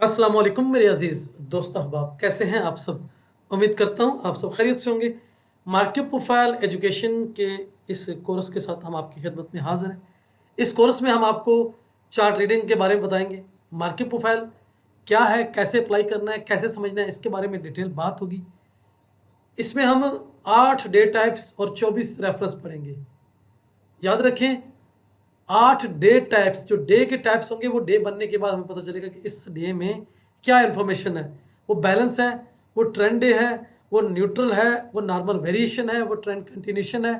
अस्सलाम वालेकुम मेरे अजीज़ दोस्त अहबाब, कैसे हैं आप सब। उम्मीद करता हूँ आप सब खैरियत से होंगे। मार्केट प्रोफाइल एजुकेशन के इस कोर्स के साथ हम आपकी खिदमत में हाजिर हैं। इस कोर्स में हम आपको चार्ट रीडिंग के बारे में बताएंगे। मार्केट प्रोफाइल क्या है, कैसे अप्लाई करना है, कैसे समझना है, इसके बारे में डिटेल बात होगी। इसमें हम 8 डे टाइप्स और 24 रेफरेंस पढ़ेंगे। याद रखें, 8 डे टाइप्स, जो डे के टाइप्स होंगे वो डे बनने के बाद हमें पता चलेगा कि इस डे में क्या इन्फॉर्मेशन है। वो बैलेंस है, वो ट्रेंड डे है, वो न्यूट्रल है, वो नॉर्मल वेरिएशन है, वो ट्रेंड कंटिन्यूशन है,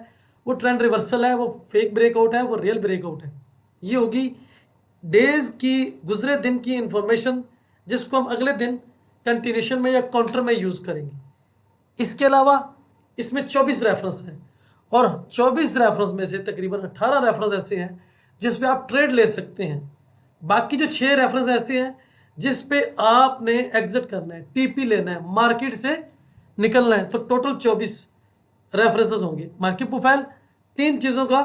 वो ट्रेंड रिवर्सल है, वो फेक ब्रेकआउट है, वो रियल ब्रेकआउट है। ये होगी डेज की, गुजरे दिन की इंफॉर्मेशन, जिसको हम अगले दिन कंटिन्यूशन में या काउंटर में यूज़ करेंगे। इसके अलावा इसमें 24 रेफरेंस हैं और 24 रेफरेंस में से तकरीबन 18 रेफरेंस ऐसे हैं जिस पे आप ट्रेड ले सकते हैं। बाकी जो 6 रेफरेंस ऐसे हैं जिस पे आपने एग्जिट करना है, टीपी लेना है, मार्केट से निकलना है। तो टोटल 24 रेफरेंसेस होंगे। मार्केट प्रोफाइल 3 चीज़ों का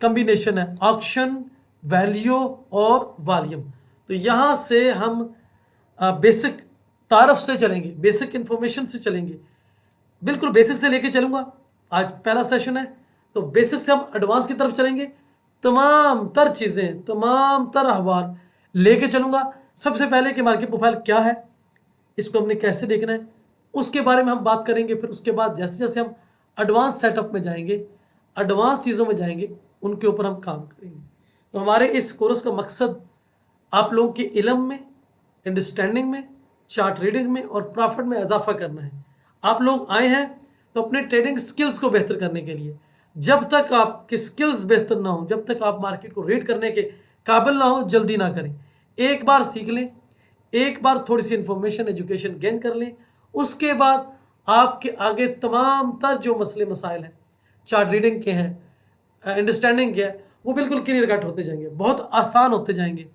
कम्बिनेशन है, ऑक्शन, वैल्यू और वॉल्यूम। तो यहाँ से हम बेसिक तारफ से चलेंगे, बेसिक इंफॉर्मेशन से चलेंगे, बिल्कुल बेसिक से लेके चलूँगा। आज पहला सेशन है तो बेसिक से हम एडवांस की तरफ चलेंगे। तमाम तर चीज़ें, तमाम तर अहवाल लेके चलूँगा। सबसे पहले कि मार्केट प्रोफाइल क्या है, इसको हमने कैसे देखना है, उसके बारे में हम बात करेंगे। फिर उसके बाद जैसे जैसे हम एडवांस सेटअप में जाएंगे, एडवांस चीज़ों में जाएंगे, उनके ऊपर हम काम करेंगे। तो हमारे इस कोर्स का मकसद आप लोगों के इल्म में, अंडरस्टैंडिंग में, चार्ट रीडिंग में और प्रॉफिट में इजाफा करना है। आप लोग आए हैं तो अपने ट्रेडिंग स्किल्स को बेहतर करने के लिए। जब तक आपकी स्किल्स बेहतर ना हो, जब तक आप मार्केट को रीड करने के काबिल ना हो, जल्दी ना करें। एक बार सीख लें, एक बार थोड़ी सी इंफॉर्मेशन, एजुकेशन गेन कर लें, उसके बाद आपके आगे तमाम तर जो मसले मसाइल हैं, चार्ट रीडिंग के हैं, अंडरस्टैंडिंग के हैं, वो बिल्कुल क्लियर कट होते जाएंगे, बहुत आसान होते जाएंगे।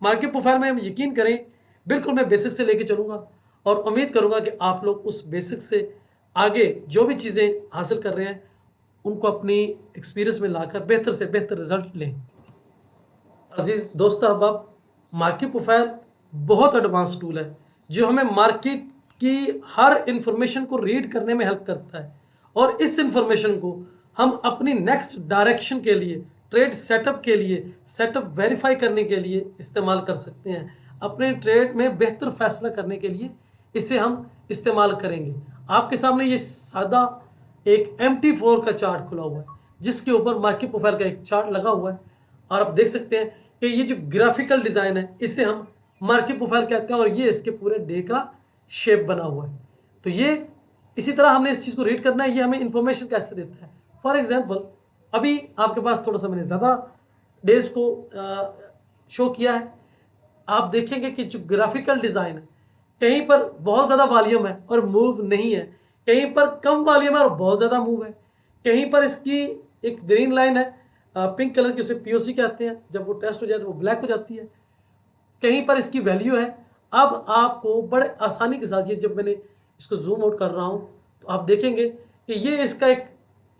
मार्केट प्रोफाइल में हम यकीन करें, बिल्कुल मैं बेसिक से लेके चलूँगा और उम्मीद करूँगा कि आप लोग उस बेसिक से आगे जो भी चीज़ें हासिल कर रहे हैं उनको अपनी एक्सपीरियंस में लाकर बेहतर से बेहतर रिजल्ट लें। अजीज़ दोस्त अहबाब, मार्केट प्रोफाइल बहुत एडवांस टूल है जो हमें मार्केट की हर इंफॉर्मेशन को रीड करने में हेल्प करता है और इस इंफॉर्मेशन को हम अपनी नेक्स्ट डायरेक्शन के लिए, ट्रेड सेटअप के लिए, सेटअप वेरीफाई करने के लिए इस्तेमाल कर सकते हैं। अपने ट्रेड में बेहतर फैसला करने के लिए इसे हम इस्तेमाल करेंगे। आपके सामने ये सादा एक MT4 का चार्ट खुला हुआ है जिसके ऊपर मार्केट प्रोफाइल का एक चार्ट लगा हुआ है और आप देख सकते हैं कि ये जो ग्राफिकल डिज़ाइन है इसे हम मार्केट प्रोफाइल कहते हैं और ये इसके पूरे डे का शेप बना हुआ है। तो ये इसी तरह हमने इस चीज़ को रीड करना है। ये हमें इंफॉर्मेशन कैसे देता है। फॉर एग्जांपल, अभी आपके पास थोड़ा सा मैंने ज़्यादा डेज को शो किया है। आप देखेंगे कि जो ग्राफिकल डिज़ाइन है, कहीं पर बहुत ज़्यादा वॉल्यूम है और मूव नहीं है, कहीं पर कम वॉल्यूम है और बहुत ज़्यादा मूव है, कहीं पर इसकी एक ग्रीन लाइन है, पिंक कलर की, उसे POC कहते हैं, जब वो टेस्ट हो जाए तो वो ब्लैक हो जाती है, कहीं पर इसकी वैल्यू है। अब आपको बड़े आसानी के साथ, ये जब मैंने इसको जूम आउट कर रहा हूँ तो आप देखेंगे कि ये इसका एक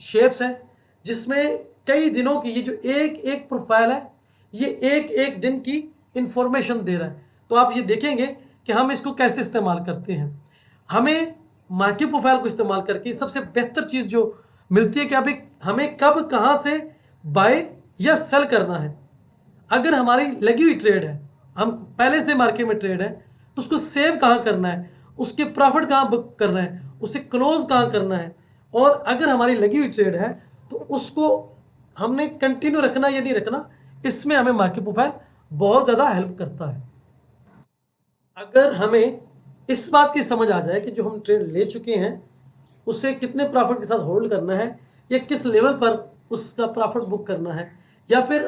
शेप्स है जिसमें कई दिनों की, ये जो एक एक प्रोफाइल है ये एक एक दिन की इंफॉर्मेशन दे रहा है। तो आप ये देखेंगे कि हम इसको कैसे इस्तेमाल करते हैं। हमें मार्केट प्रोफाइल को इस्तेमाल करके सबसे बेहतर चीज़ जो मिलती है कि अभी हमें कब कहाँ से बाय या सेल करना है। अगर हमारी लगी हुई ट्रेड है, हम पहले से मार्केट में ट्रेड है, तो उसको सेव कहाँ करना है, उसके प्रॉफिट कहाँ बुक करना है, उसे क्लोज कहाँ करना है। और अगर हमारी लगी हुई ट्रेड है तो उसको हमने कंटिन्यू रखना या नहीं रखना, इसमें हमें मार्केट प्रोफाइल बहुत ज़्यादा हेल्प करता है। अगर हमें इस बात की समझ आ जाए कि जो हम ट्रेड ले चुके हैं उसे कितने प्रॉफिट के साथ होल्ड करना है या किस लेवल पर उसका प्रॉफिट बुक करना है, या फिर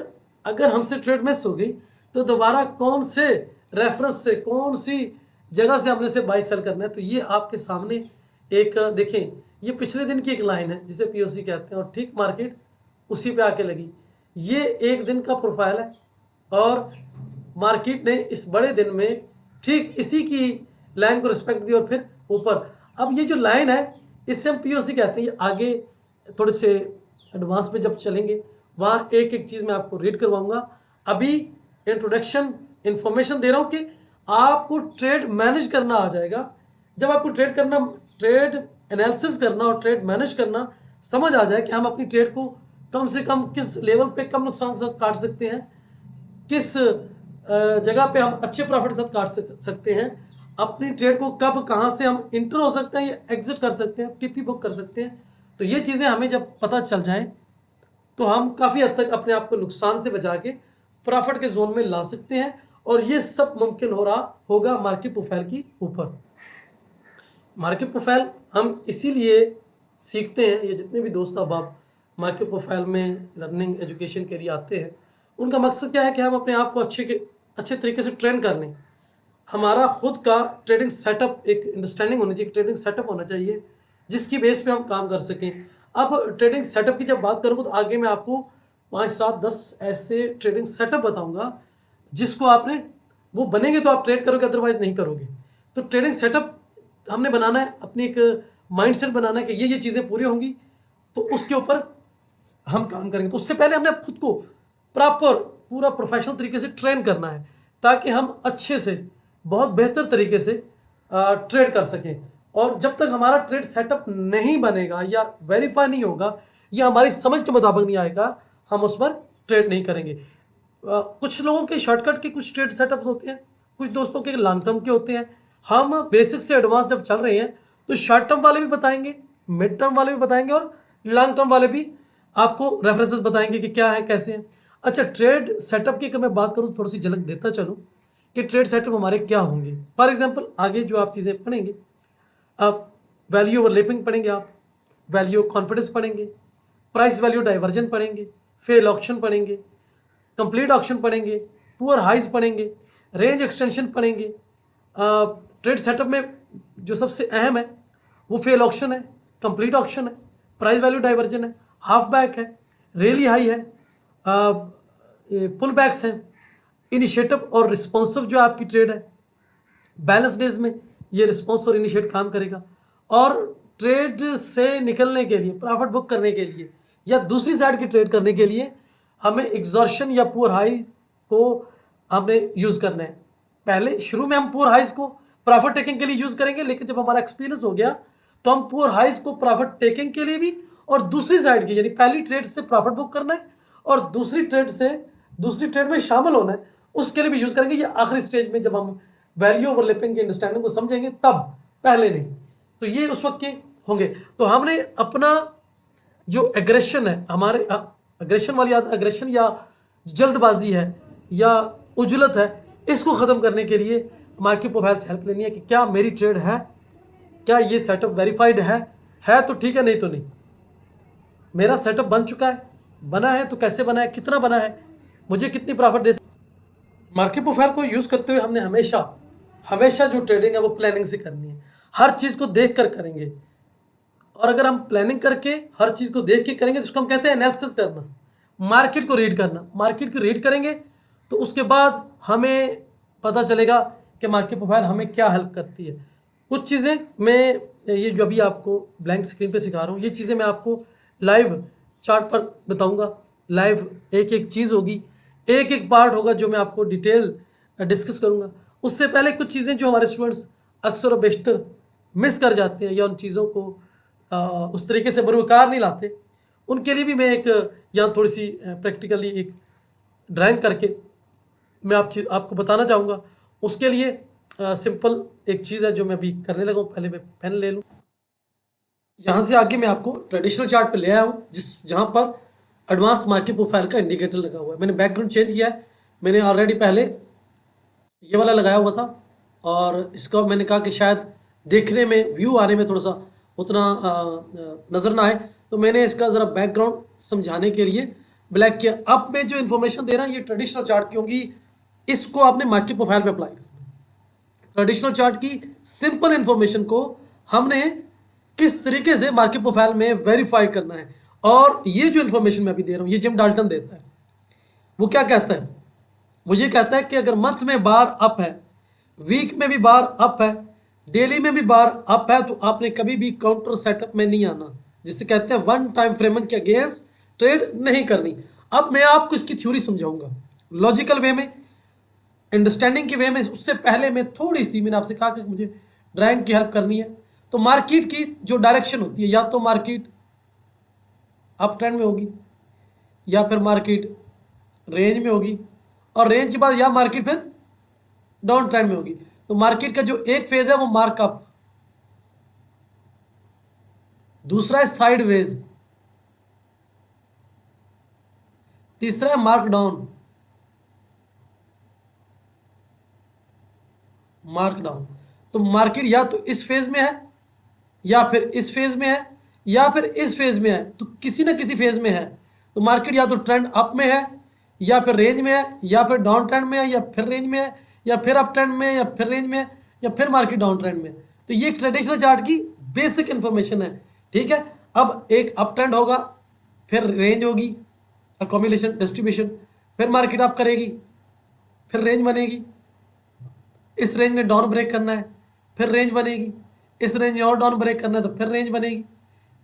अगर हमसे ट्रेड मिस हो गई तो दोबारा कौन से रेफरेंस से, कौन सी जगह से हमने से बाई सेल करना है, तो ये आपके सामने एक देखें, ये पिछले दिन की एक लाइन है जिसे POC कहते हैं और ठीक मार्केट उसी पे आके लगी। ये एक दिन का प्रोफाइल है और मार्केट ने इस बड़े दिन में ठीक इसी की लाइन को रिस्पेक्ट दी और फिर ऊपर। अब ये जो लाइन है इससे हम POC कहते हैं। ये आगे थोड़े से एडवांस में जब चलेंगे वहाँ एक एक चीज़ मैं आपको रीड करवाऊंगा। अभी इंट्रोडक्शन इन्फॉर्मेशन दे रहा हूँ कि आपको ट्रेड मैनेज करना आ जाएगा। जब आपको ट्रेड एनालिसिस करना और ट्रेड मैनेज करना समझ आ जाए कि हम अपनी ट्रेड को कम से कम किस लेवल पे कम नुकसान के साथ काट सकते हैं, किस जगह पे हम अच्छे प्रॉफिट के साथ काट सकते हैं, अपनी ट्रेड को कब कहाँ से हम इंटर हो सकते हैं या एग्जिट कर सकते हैं, टीपी बुक कर सकते हैं, तो ये चीज़ें हमें जब पता चल जाएं तो हम काफ़ी हद तक अपने आप को नुकसान से बचा के प्रॉफिट के जोन में ला सकते हैं। और ये सब मुमकिन होगा मार्केट प्रोफाइल की ऊपर। मार्केट प्रोफाइल हम इसीलिए सीखते हैं, ये जितने भी दोस्त अब आप मार्केट प्रोफाइल में लर्निंग एजुकेशन के लिए आते हैं, उनका मकसद क्या है कि हम अपने आप को अच्छे तरीके से ट्रेन कर लें। हमारा खुद का ट्रेडिंग सेटअप, एक अंडरस्टैंडिंग होनी चाहिए, ट्रेडिंग सेटअप होना चाहिए जिसकी बेस पे हम काम कर सकें। अब ट्रेडिंग सेटअप की जब बात करूँगा तो आगे मैं आपको 5, 7, 10 ऐसे ट्रेडिंग सेटअप बताऊंगा जिसको आपने वो बनेंगे तो आप ट्रेड करोगे, अदरवाइज नहीं करोगे। तो ट्रेडिंग सेटअप हमने बनाना है, अपनी एक माइंडसेट बनाना है कि ये चीज़ें पूरी होंगी तो उसके ऊपर हम काम करेंगे। तो उससे पहले हमने खुद को पूरा प्रोफेशनल तरीके से ट्रेन करना है ताकि हम अच्छे से बहुत बेहतर तरीके से ट्रेड कर सकें। और जब तक हमारा ट्रेड सेटअप नहीं बनेगा या वेरीफाई नहीं होगा या हमारी समझ के मुताबिक नहीं आएगा, हम उस पर ट्रेड नहीं करेंगे। कुछ लोगों के शॉर्टकट के कुछ ट्रेड सेटअप्स होते हैं, कुछ दोस्तों के लॉन्ग टर्म के होते हैं। हम बेसिक से एडवांस जब चल रहे हैं तो शॉर्ट टर्म वाले भी बताएंगे, मिड टर्म वाले भी बताएंगे और लॉन्ग टर्म वाले भी आपको रेफरेंसेस बताएंगे कि क्या है कैसे हैं। अच्छा, ट्रेड सेटअप की अगर मैं बात करूँ, थोड़ी सी झलक देता चलूँ कि ट्रेड सेटअप हमारे क्या होंगे। फॉर एग्जांपल आगे जो आप चीज़ें पढ़ेंगे, आप वैल्यू ओवरलैपिंग पढ़ेंगे, आप वैल्यू कॉन्फिडेंस पढ़ेंगे, प्राइस वैल्यू डाइवर्जन पढ़ेंगे, फेल ऑक्शन पढ़ेंगे, कंप्लीट ऑक्शन पढ़ेंगे, पुअर हाइज पढ़ेंगे, रेंज एक्सटेंशन पढ़ेंगे। ट्रेड सेटअप में जो सबसे अहम है वो फेल ऑक्शन है, कंप्लीट ऑक्शन है, प्राइस वैल्यू डाइवर्जन है, हाफ बैक है, रेली हाई है, पुल बैक्स हैं, इनिशिएटिव और रिस्पॉन्सिव जो आपकी ट्रेड है, बैलेंस डेज में ये रिस्पॉन्स और इनिशिएट काम करेगा। और ट्रेड से निकलने के लिए, प्रॉफिट बुक करने के लिए या दूसरी साइड की ट्रेड करने के लिए हमें एग्जॉर्शन या पुअर हाइज को हमने यूज़ करना है। पहले शुरू में हम पुअर हाइज को प्रॉफिट टेकिंग के लिए यूज़ करेंगे, लेकिन जब हमारा एक्सपीरियंस हो गया तो हम पुअर हाइज को प्रॉफिट टेकिंग के लिए भी और दूसरी साइड की, यानी पहली ट्रेड से प्रॉफिट बुक करना है और दूसरी ट्रेड में शामिल होना है, उसके लिए भी यूज़ करेंगे। ये आखिरी स्टेज में जब हम वैल्यू ओवरलैपिंग की अंडरस्टैंडिंग को समझेंगे तब, पहले नहीं। तो ये उस वक्त के होंगे। तो हमने अपना जो एग्रेशन है, हमारे एग्रेशन वाली आदत, एग्रेशन या जल्दबाजी है या उजलत है, इसको ख़त्म करने के लिए मार्केट प्रोफाइल से हेल्प लेनी है कि क्या मेरी ट्रेड है, क्या ये सेटअप वेरीफाइड है तो ठीक है, नहीं तो नहीं। मेरा सेटअप बन चुका है, बना है तो कैसे बना है, कितना बना है, मुझे कितनी प्रॉफिट दे। मार्केट प्रोफाइल को यूज़ करते हुए हमने हमेशा जो ट्रेडिंग है वो प्लानिंग से करनी है। हर चीज़ को देख कर करेंगे, और अगर हम प्लानिंग करके हर चीज़ को देख के करेंगे तो उसको हम कहते हैं एनालिसिस करना, मार्केट को रीड करना। मार्केट को रीड करेंगे तो उसके बाद हमें पता चलेगा कि मार्केट प्रोफाइल हमें क्या हेल्प करती है। कुछ चीज़ें मैं ये जो अभी आपको ब्लैंक स्क्रीन पे सिखा रहा हूँ, ये चीज़ें मैं आपको लाइव चार्ट पर बताऊँगा। लाइव एक एक चीज़ होगी, एक एक पार्ट होगा जो मैं आपको डिटेल डिस्कस करूँगा। उससे पहले कुछ चीज़ें जो हमारे स्टूडेंट्स अक्सर और बेशतर मिस कर जाते हैं या उन चीज़ों को उस तरीके से बरूकार नहीं लाते, उनके लिए भी मैं एक यहाँ थोड़ी सी प्रैक्टिकली एक ड्राइंग करके मैं आपको बताना चाहूँगा। उसके लिए सिंपल एक चीज़ है जो मैं अभी करने लगा हूँ। पहले मैं पेन ले लूँ। यहाँ से आगे मैं आपको ट्रेडिशनल चार्ट पे ले आया हूँ जहाँ पर एडवांस मार्केट प्रोफाइल का इंडिकेटर लगा हुआ है। मैंने बैकग्राउंड चेंज किया है, मैंने ऑलरेडी पहले ये वाला लगाया हुआ था और इसका मैंने कहा कि शायद देखने में, व्यू आने में थोड़ा सा उतना नज़र ना आए, तो मैंने इसका ज़रा बैकग्राउंड समझाने के लिए ब्लैक किया। अब मैं जो इन्फॉर्मेशन दे रहा हूँ ये ट्रेडिशनल चार्ट की होगी, इसको आपने मार्केट प्रोफाइल पे अप्लाई करना है। ट्रेडिशनल चार्ट की सिंपल इन्फॉर्मेशन को हमने किस तरीके से मार्केट प्रोफाइल में वेरीफाई करना है। और ये जो इन्फॉर्मेशन मैं अभी दे रहा हूँ ये जिम डाल्टन देता है। वो क्या कहता है? वो ये कहता है कि अगर मंथ में बार अप है, वीक में भी बार अप है, डेली में भी बार अप है, तो आपने कभी भी काउंटर सेटअप में नहीं आना, जिसे कहते हैं वन टाइम फ्रेम के अगेंस्ट ट्रेड नहीं करनी। अब मैं आपको इसकी थ्योरी समझाऊंगा लॉजिकल वे में। अंडरस्टैंडिंग की वे में, उससे पहले मैं थोड़ी सी, मैंने आपसे कहा कि मुझे ड्राइंग की हेल्प करनी है। तो मार्केट की जो डायरेक्शन होती है, या तो मार्केट अप ट्रेंड में होगी, या फिर मार्केट रेंज में होगी, और रेंज के बाद या मार्केट फिर डाउन ट्रेंड में होगी। तो मार्केट का जो एक फेज है वो मार्क अप, दूसरा है साइड वेज, तीसरा है मार्क डाउन, मार्क डाउन। तो मार्केट या तो इस फेज में है, या फिर इस फेज में है, या फिर इस फेज में है, तो किसी ना किसी फेज में है। तो मार्केट या तो ट्रेंड अप में है, या फिर रेंज में है, या फिर डाउन ट्रेंड में है, या फिर रेंज में है, या फिर अप ट्रेंड में है, या फिर रेंज में है, या फिर मार्केट डाउन ट्रेंड में है। तो ये एक ट्रेडिशनल चार्ट की बेसिक इंफॉर्मेशन है, ठीक है। अब एक अप ट्रेंड होगा, फिर रेंज होगी, अकोमोलेशन डिस्ट्रीब्यूशन, फिर मार्केट अप करेगी, फिर रेंज बनेगी, इस रेंज में डाउन ब्रेक करना है, फिर रेंज बनेगी, इस रेंज में और डाउन ब्रेक करना है तो फिर रेंज बनेगी,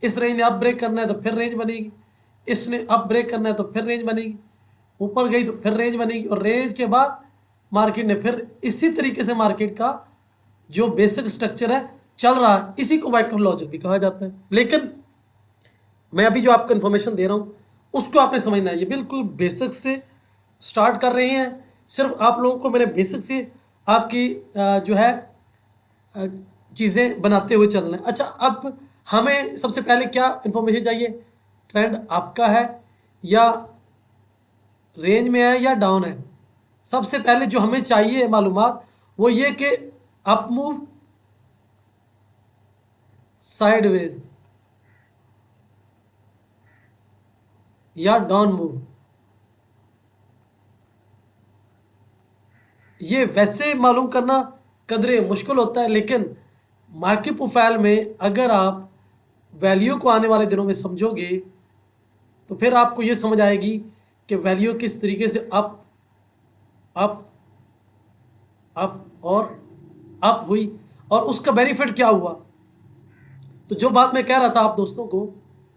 इस रेंज में अप ब्रेक करना है तो फिर रेंज बनेगी, इसने अप ब्रेक करना है तो फिर रेंज बनेगी, ऊपर गई तो फिर रेंज बनेगी, और रेंज के बाद मार्केट ने फिर इसी तरीके से मार्केट का जो बेसिक स्ट्रक्चर है चल रहा है, इसी को वाइकम लॉजिक भी कहा जाता है। लेकिन मैं अभी जो आपको इन्फॉर्मेशन दे रहा हूँ उसको आपने समझना है। ये बिल्कुल बेसिक से स्टार्ट कर रहे हैं, सिर्फ आप लोगों को मैंने बेसिक से आपकी जो है चीज़ें बनाते हुए चलना है। अच्छा, अब हमें सबसे पहले क्या इन्फॉर्मेशन चाहिए? ट्रेंड आपका है या रेंज में है या डाउन है? सबसे पहले जो हमें चाहिए मालूमात वो ये कि अप मूव, साइडवेज या डाउन मूव। ये वैसे मालूम करना कदरे मुश्किल होता है, लेकिन मार्केट प्रोफाइल में अगर आप वैल्यू को आने वाले दिनों में समझोगे तो फिर आपको ये समझ आएगी कि वैल्यू किस तरीके से अप अप अप और अप हुई और उसका बेनिफिट क्या हुआ। तो जो बात मैं कह रहा था आप दोस्तों को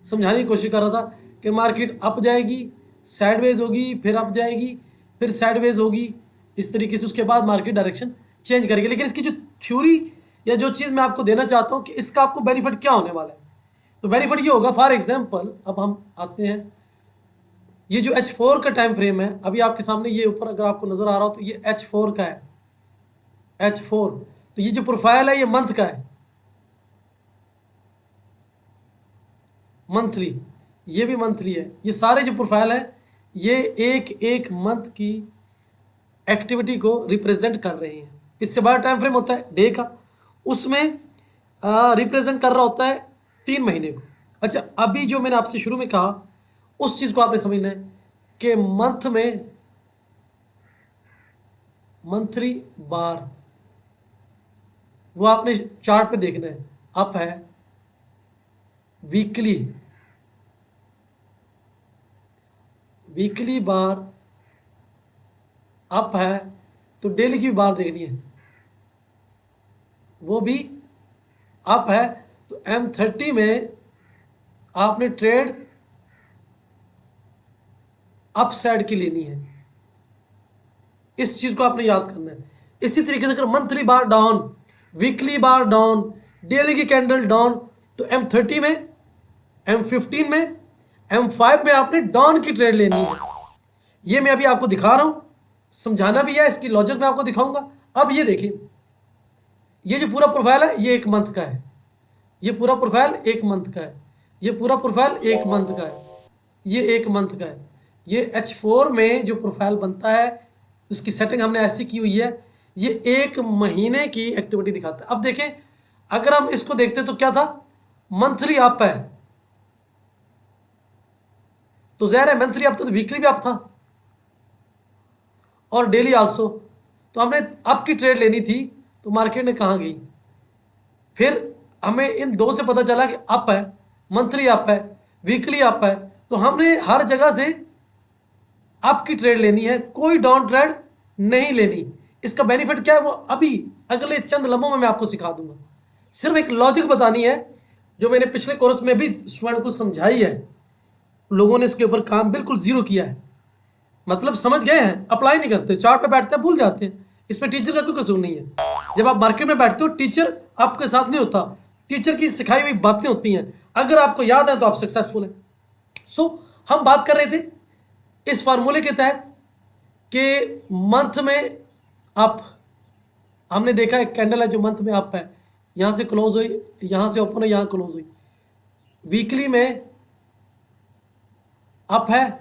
समझाने की कोशिश कर रहा था कि मार्केट अप जाएगी, साइडवेज होगी, फिर अप जाएगी, फिर साइडवेज होगी, इस तरीके से उसके बाद मार्केट डायरेक्शन चेंज करेगी। लेकिन इसकी जो थ्योरी या जो चीज़ मैं आपको देना चाहता हूँ कि इसका आपको बेनिफिट क्या होने वाला है, तो बेनिफिट ये होगा। फॉर एग्जांपल अब हम आते हैं, ये जो H4 का टाइम फ्रेम है अभी आपके सामने, ये ऊपर अगर आपको नज़र आ रहा हो तो ये H4 का है, H4। तो ये जो प्रोफाइल है ये मंथ का है, मंथली, ये भी मंथली है। ये सारे जो प्रोफाइल है ये एक एक मंथ की एक्टिविटी को रिप्रेजेंट कर रहे हैं। इससे बड़ा टाइम फ्रेम होता है डे का, उसमें रिप्रेजेंट कर रहा होता है 3 महीने को। अच्छा, अभी जो मैंने आपसे शुरू में कहा उस चीज़ को आपने समझना है कि मंथ में मंथली बार वो आपने चार्ट पे देखना है, अप है, वीकली, वीकली बार अप है तो डेली की बार देखनी है, वो भी अप है तो M30 में आपने ट्रेड अप साइड की लेनी है। इस चीज़ को आपने याद करना है। इसी तरीके से अगर मंथली बार डाउन, वीकली बार डाउन, डेली की कैंडल डाउन, तो M30 में, M15 में, M5 में आपने डाउन की ट्रेड लेनी है। ये मैं अभी आपको दिखा रहा हूँ, समझाना भी है, इसकी लॉजिक मैं आपको दिखाऊंगा। अब ये देखिए, ये जो पूरा प्रोफाइल है ये 1 मंथ का है, ये पूरा प्रोफाइल 1 मंथ का है, ये पूरा प्रोफाइल 1 मंथ का है, ये 1 मंथ का है। ये H4 में जो प्रोफाइल बनता है उसकी सेटिंग हमने ऐसी की हुई है, ये 1 महीने की एक्टिविटी दिखाता है। अब देखें, अगर हम इसको देखते तो क्या था, मंथली अप है, तो ज़ाहिर है मंथली अप था तो वीकली भी अप था और डेली आल्सो। तो हमने अप की ट्रेड लेनी थी तो मार्केट ने कहाँ गई, फिर हमें इन दो से पता चला कि अप है, मंथली अप है, वीकली अप है, तो हमने हर जगह से अप की ट्रेड लेनी है, कोई डाउन ट्रेड नहीं लेनी। इसका बेनिफिट क्या है वो अभी अगले चंद लम्हों में मैं आपको सिखा दूंगा। सिर्फ एक लॉजिक बतानी है जो मैंने पिछले कोर्स में भी स्टूडेंट को समझाई है, लोगों ने इसके ऊपर काम बिल्कुल जीरो किया है। मतलब समझ गए हैं, अप्लाई नहीं करते, चार्ट पे बैठते हैं भूल जाते हैं। इसमें टीचर का कोई कसूर नहीं है। जब आप मार्केट में बैठते हो टीचर आपके साथ नहीं होता, टीचर की सिखाई हुई बातें होती हैं, अगर आपको याद है तो आप सक्सेसफुल हैं। सो हम बात कर रहे थे इस फार्मूले के तहत कि मंथ में आप, हमने देखा एक कैंडल है जो मंथ में अप है, यहाँ से क्लोज हुई, यहाँ से ओपन है, यहाँ क्लोज हुई। वीकली में अप है,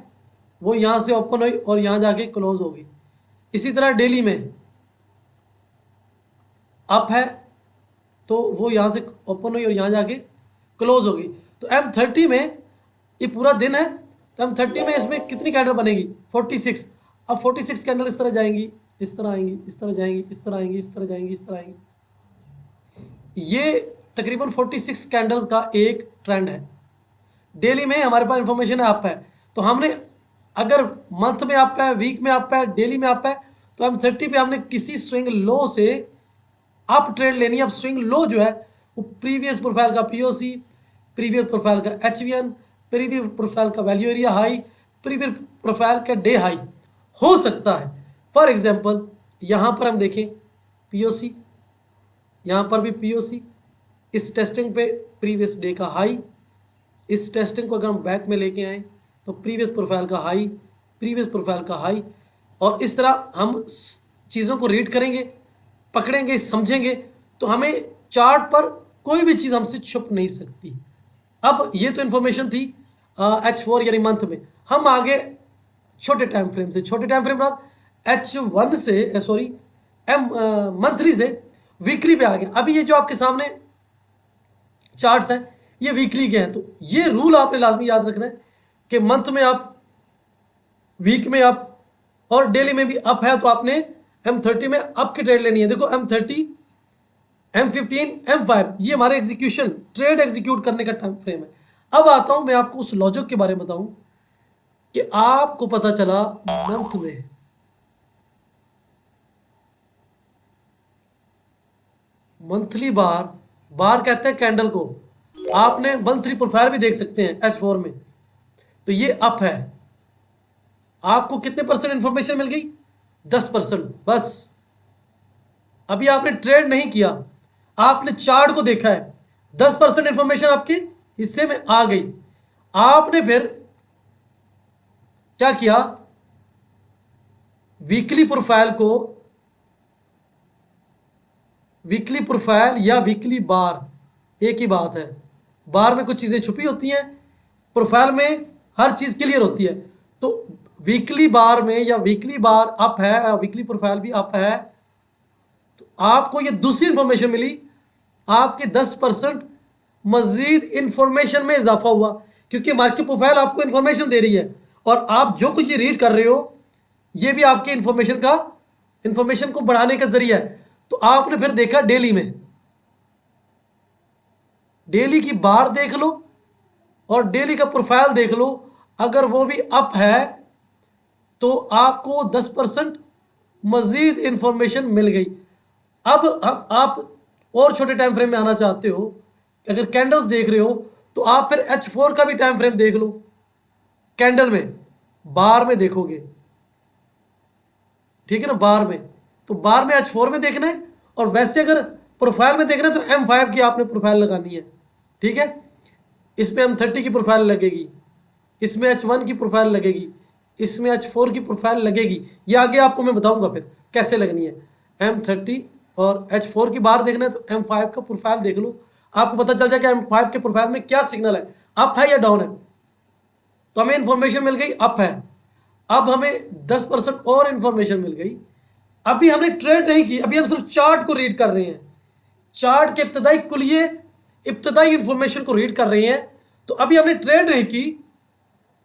वो यहाँ से ओपन हुई और यहाँ जाके क्लोज होगी। इसी तरह डेली में अप है तो वो यहाँ से ओपन हुई और यहाँ जाके क्लोज होगी। तो M30 में ये पूरा दिन है, तो M30 में इसमें कितनी कैंडल बनेगी? 46। अब 46 कैंडल इस तरह जाएंगी, इस तरह आएंगी, इस तरह जाएंगी, इस तरह आएंगी, इस तरह जाएंगी, इस तरह आएंगी। ये तकरीबन 46 कैंडल्स का एक ट्रेंड है। डेली में हमारे पास इंफॉर्मेशन है अप है, तो हमने अगर मंथ में अप है, वीक में अप है, डेली में अप है, तो M30 पे हमने किसी स्विंग लो से अप ट्रेड लेनी है। अब स्विंग लो जो है वो प्रीवियस प्रोफाइल का POC, प्रीवियस प्रोफाइल का HVN, प्रीवियस प्रोफाइल का value area high, previous profile का डे हाई हो सकता है। फॉर एग्जांपल यहाँ पर हम देखें POC, यहाँ पर भी POC, इस टेस्टिंग पे प्रीवियस डे का हाई, इस टेस्टिंग को अगर हम बैक में लेके आए तो प्रीवियस प्रोफाइल का हाई, प्रीवियस प्रोफाइल का हाई, और इस तरह हम चीज़ों को रीड करेंगे, पकड़ेंगे, समझेंगे, तो हमें चार्ट पर कोई भी चीज़ हमसे छुप नहीं सकती। अब ये तो इन्फॉर्मेशन थी H4 यानी मंथ में। हम आगे छोटे टाइम फ्रेम से, छोटे टाइम फ्रेम बाद H1 से सॉरी मंथली से वीकली पे आ गए। अभी ये जो आपके सामने चार्ट्स हैं ये वीकली के हैं, तो ये रूल आपने लाजमी याद रखना है कि मंथ में आप, वीक में आप और डेली में भी अप है तो आपने M30 में अप की ट्रेड लेनी है। देखो M30, M15, M5 ये हमारे एग्जीक्यूशन, ट्रेड एग्जीक्यूट करने का टाइम फ्रेम है। अब आता हूं मैं आपको उस लॉजिक के बारे में बताऊं कि आपको पता चला मंथ में मंथली बार, बार कहते हैं कैंडल को, आपने मंथली प्रोफाइल भी देख सकते हैं H4 में, तो ये अप है। आपको कितने % इंफॉर्मेशन मिल गई? 10%। बस अभी आपने ट्रेड नहीं किया, आपने चार्ट को देखा है, 10% इंफॉर्मेशन आपके हिस्से में आ गई। आपने फिर क्या किया? वीकली प्रोफाइल को, वीकली प्रोफाइल या वीकली बार एक ही बात है। बार में कुछ चीज़ें छुपी होती हैं, प्रोफाइल में हर चीज़ क्लियर होती है। तो वीकली बार में या वीकली बार अप है या वीकली प्रोफाइल भी अप है, तो आपको ये दूसरी इंफॉर्मेशन मिली, आपके 10% मजीद इंफॉर्मेशन में इजाफा हुआ, क्योंकि मार्केट प्रोफाइल आपको इंफॉर्मेशन दे रही है और आप जो कुछ ये रीड कर रहे हो ये भी आपके इंफॉर्मेशन को बढ़ाने का जरिया है। तो आपने फिर देखा डेली में, डेली की बार देख लो और डेली का प्रोफाइल देख लो, अगर वो भी अप है तो आपको 10% मजीद इंफॉर्मेशन मिल गई। अब आप और छोटे टाइम फ्रेम में आना चाहते हो, अगर कैंडल्स देख रहे हो तो आप फिर H4 का भी टाइम फ्रेम देख लो। कैंडल में, बार में देखोगे, ठीक है ना, बार में, तो बार में H4 में देखना है, और वैसे अगर प्रोफाइल में देखना है तो M5 की आपने प्रोफाइल लगानी है, ठीक है। इसमें M30 की प्रोफाइल लगेगी, इसमें H1 की प्रोफाइल लगेगी, इसमें H4 की प्रोफाइल लगेगी। ये आगे आपको मैं बताऊंगा फिर कैसे लगनी है। M30 और H4 की बार देखना है तो M5 का प्रोफाइल देख लो, आपको पता चल जाएगा M5 के प्रोफाइल में क्या सिग्नल है, अप है या डाउन है। तो हमें इंफॉर्मेशन मिल गई अप है। अब हमें 10% और इंफॉर्मेशन मिल गई। अभी हमने ट्रेड नहीं की, अभी हम सिर्फ चार्ट को रीड कर रहे हैं, चार्ट के इब्तदाई कुलिये, इब्तदाई इंफॉर्मेशन को रीड कर रहे हैं। तो अभी हमने ट्रेड नहीं की,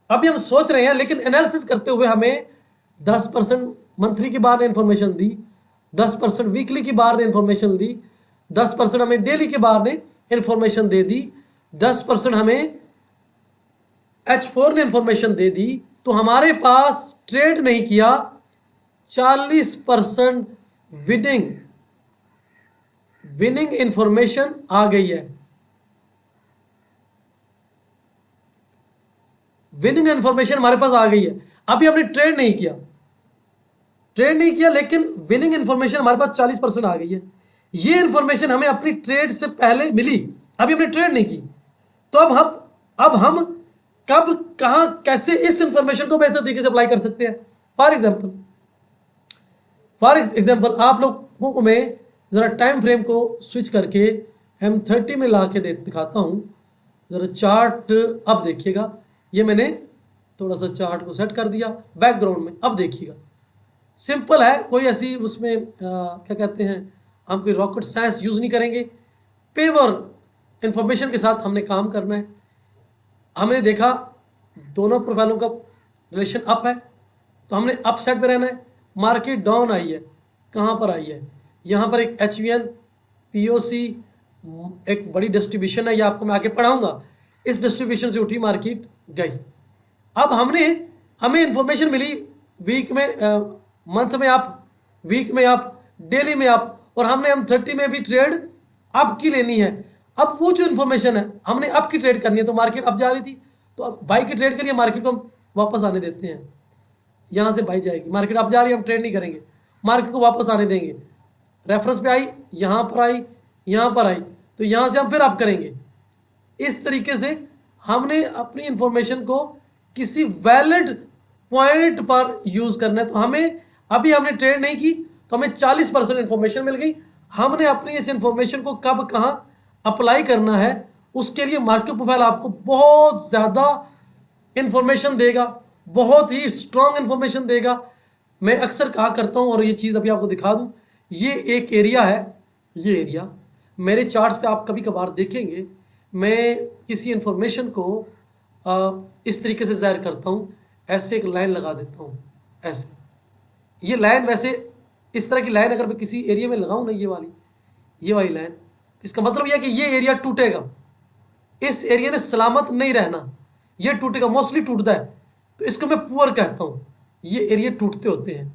अभी हम सोच रहे हैं, लेकिन एनालिसिस करते हुए हमें 10% मंथली की बार ने इंफॉर्मेशन दी, 10% वीकली की बार ने इंफॉर्मेशन दी, 10% हमें डेली के बार ने इंफॉर्मेशन दे दी, 10% हमें H4 ने इंफॉर्मेशन दे दी। तो हमारे पास ट्रेड नहीं किया, 40% विनिंग इंफॉर्मेशन आ गई है। विनिंग इंफॉर्मेशन हमारे पास आ गई है। अभी हमने ट्रेड नहीं किया, लेकिन विनिंग इंफॉर्मेशन हमारे पास 40% आ गई है। ये इंफॉर्मेशन हमें अपनी ट्रेड से पहले मिली, अभी हमने ट्रेड नहीं की। तो अब हम कब, कहां, कैसे इस इंफॉर्मेशन को बेहतर तरीके से अप्लाई कर सकते हैं। फॉर एग्जाम्पल आप लोगों को मैं ज़रा टाइम फ्रेम को स्विच करके M30 में ला के दिखाता हूँ। ज़रा चार्ट अब देखिएगा, ये मैंने थोड़ा सा चार्ट को सेट कर दिया बैकग्राउंड में। अब देखिएगा, सिंपल है, कोई ऐसी उसमें क्या कहते हैं, हम कोई रॉकेट साइंस यूज़ नहीं करेंगे। पेवर इंफॉर्मेशन के साथ हमने काम करना है। हमने देखा दोनों प्रोफाइलों का रिलेशन अप है, तो हमने अप साइड पे रहना है। मार्केट डाउन आई है, कहाँ पर आई है, यहाँ पर एक HVN POC एक बड़ी डिस्ट्रीब्यूशन है, ये आपको मैं आगे पढ़ाऊंगा। इस डिस्ट्रीब्यूशन से उठी मार्केट गई। अब हमें इंफॉर्मेशन मिली वीक में, मंथ में आप, वीक में आप, डेली में आप, और हमने M30 में भी ट्रेड अप की लेनी है। अब वो जो इन्फॉर्मेशन है, हमने अप की ट्रेड करनी है, तो मार्केट अप जा रही थी, तो अब बाई की ट्रेड के लिए मार्केट को हम वापस आने देते हैं। यहाँ से बाई जाएगी, मार्केट अप जा रही है, हम ट्रेड नहीं करेंगे, मार्केट को वापस आने देंगे। रेफरेंस पे आई, यहाँ पर आई, यहाँ पर आई, तो यहाँ से हम फिर अप करेंगे। इस तरीके से हमने अपनी इंफॉर्मेशन को किसी वैलिड पॉइंट पर यूज़ करना है। तो हमें अभी हमने ट्रेड नहीं की, तो हमें 40% इंफॉर्मेशन मिल गई। हमने अपनी इस इंफॉर्मेशन को कब कहाँ अप्लाई करना है, उसके लिए मार्केट प्रोफाइल आपको बहुत ज़्यादा इंफॉर्मेशन देगा, बहुत ही स्ट्रॉन्ग इंफॉर्मेशन देगा। मैं अक्सर कहा करता हूँ, और ये चीज़ अभी आपको दिखा दूँ, ये एक एरिया है, ये एरिया मेरे चार्ट्स पे आप कभी कभार देखेंगे, मैं किसी इंफॉर्मेशन को इस तरीके से ज़ाहिर करता हूँ, ऐसे एक लाइन लगा देता हूँ, ऐसे। ये लाइन, वैसे इस तरह की लाइन अगर मैं किसी एरिया में लगाऊँ ना, ये वाली लाइन, तो इसका मतलब यह है कि ये एरिया टूटेगा, इस एरिया ने सलामत नहीं रहना, ये टूटेगा, मोस्टली टूटता है, तो इसको मैं पुअर कहता हूँ। ये एरिया टूटते होते हैं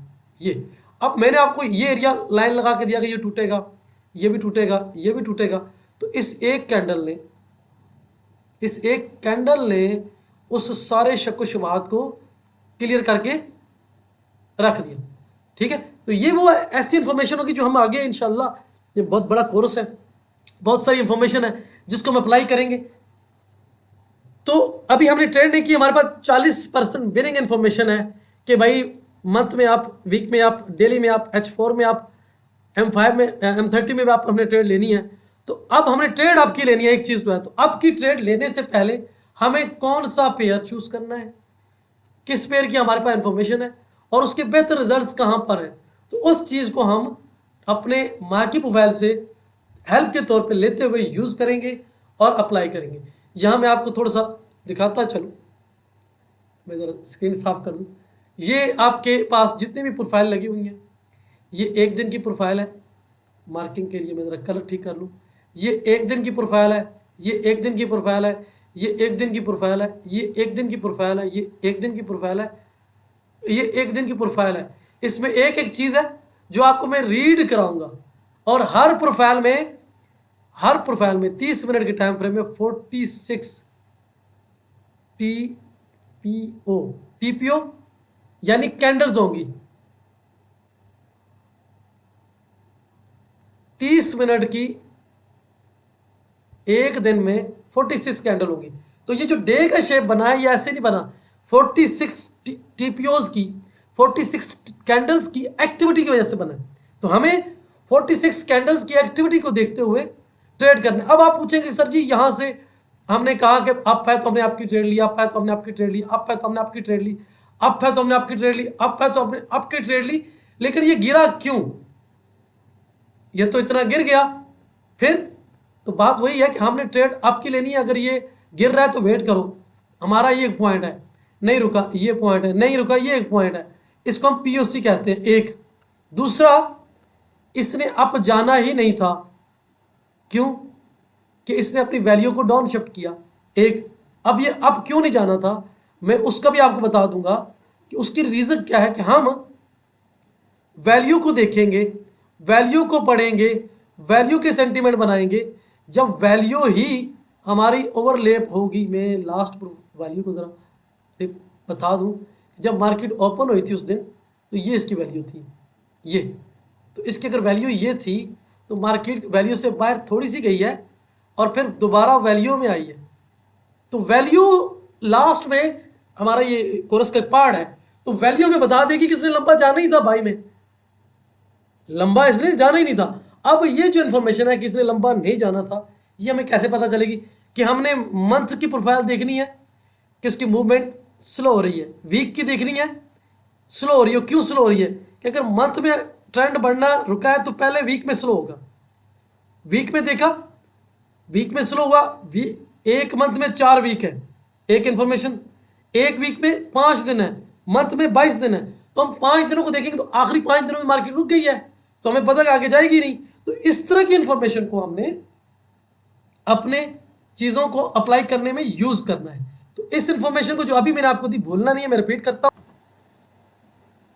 ये। अब मैंने आपको ये एरिया लाइन लगा के दिया कि ये टूटेगा, ये भी टूटेगा, ये भी टूटेगा, तो इस एक कैंडल ने उस सारे शक व शुबहात को क्लियर करके रख दिया। ठीक है, तो ये वो ऐसी इंफॉर्मेशन होगी जो हम आगे इंशाल्लाह, ये बहुत बड़ा कोर्स है, बहुत सारी इंफॉर्मेशन है जिसको हम अप्लाई करेंगे। तो अभी हमने ट्रेड नहीं की, हमारे पास 40% विनिंग इंफॉर्मेशन है कि भाई मंथ में आप, वीक में आप, डेली में आप, H4 में आप, M5 में, M30 में भी आप हमने ट्रेड लेनी है। तो अब हमने ट्रेड आपकी लेनी है, एक चीज़ तो है। तो अब की ट्रेड लेने से पहले हमें कौन सा पेयर चूज करना है, किस पेयर की हमारे पास इंफॉर्मेशन है, और उसके बेहतर रिजल्ट्स कहाँ पर है, तो उस चीज़ को हम अपने मार्केट प्रोफाइल से हेल्प के तौर पे लेते हुए यूज़ करेंगे और अप्लाई करेंगे। यहाँ मैं आपको थोड़ा सा दिखाता चलूँ, मैं ज़रा स्क्रीन साफ कर लूँ। ये आपके पास जितनी भी प्रोफाइल लगी हुई हैं, ये एक दिन की प्रोफाइल है, मार्किंग के लिए मैं ज़रा कलर ठीक कर लूँ। ये एक दिन की प्रोफाइल है, ये एक दिन की प्रोफाइल है, ये एक दिन की प्रोफाइल है, ये एक दिन की प्रोफाइल है, ये एक दिन की प्रोफाइल है, ये एक दिन की प्रोफाइल है। इसमें एक एक चीज़ है जो आपको मैं रीड कराऊंगा, और हर प्रोफाइल में 30 मिनट के टाइम फ्रेम में 46 टीपीओ यानी कैंडल्स होंगी। 30 मिनट की एक दिन में 46 कैंडल होगी। तो ये जो डे का शेप बना है, ये ऐसे नहीं बना, 46 टीपीओज की, 46 कैंडल्स की एक्टिविटी की वजह से बना है। तो हमें 46 कैंडल्स की एक्टिविटी को देखते हुए ट्रेड करना। अब आप पूछेंगे सर जी, यहाँ से हमने कहा कि अप है तो हमने आपकी ट्रेड ली, अप है तो हमने आपकी ट्रेड ली, अप है तो हमने आपकी ट्रेड ली, अप है तो हमने आपकी ट्रेड ली, अप है तो हमने आपकी ट्रेड ली, लेकिन ये गिरा क्यों? ये तो इतना गिर गया। फिर तो बात वही है कि हमने ट्रेड अप की लेनी है। अगर ये गिर रहा है तो वेट करो, हमारा ये एक पॉइंट है, नहीं रुका ये पॉइंट है, नहीं रुका ये एक पॉइंट है, इसको हम पीओसी कहते हैं। एक दूसरा, इसने अप जाना ही नहीं था, क्यों? कि इसने अपनी वैल्यू को डाउन शिफ्ट किया। एक, अब ये अप क्यों नहीं जाना था, मैं उसका भी आपको बता दूंगा कि उसकी रीज़न क्या है। कि हम वैल्यू को देखेंगे, वैल्यू को पढ़ेंगे, वैल्यू के सेंटीमेंट बनाएंगे। जब वैल्यू ही हमारी ओवरलैप होगी, मैं लास्ट वैल्यू को ज़रा बता दूं, जब मार्केट ओपन हुई थी उस दिन, तो ये इसकी वैल्यू थी, ये। तो इसकी अगर वैल्यू ये थी तो मार्केट वैल्यू से बाहर थोड़ी सी गई है और फिर दोबारा वैल्यू में आई है। तो वैल्यू लास्ट में हमारा ये कोरस का पार्ट है, तो वैल्यू में बता देगी कि इसने लंबा जाना ही था भाई में, लंबा इसने जाना ही नहीं था। अब ये जो इन्फॉर्मेशन है कि इसने लंबा नहीं जाना था, ये हमें कैसे पता चलेगी? कि हमने मंथ की प्रोफाइल देखनी है कि उसकी मूवमेंट स्लो हो रही है, वीक की देखनी है स्लो हो रही है। क्यों स्लो हो रही है? कि अगर मंथ में ट्रेंड बढ़ना रुका है तो पहले वीक में स्लो होगा। वीक में देखा, वीक में स्लो हुआ। एक मंथ में 4 वीक है, एक इंफॉर्मेशन। एक वीक में 5 दिन है, मंथ में 22 दिन है। तो हम 5 दिनों को देखेंगे तो आखिरी 5 दिनों में मार्केट रुक गई है, तो हमें पता है आगे जाएगी नहीं। तो इस तरह की इंफॉर्मेशन को हमने अपने चीज़ों को अप्लाई करने में यूज करना है। तो इस इंफॉर्मेशन को जो अभी मैंने आपको दी भूलना नहीं है, मैं रिपीट करता हूं।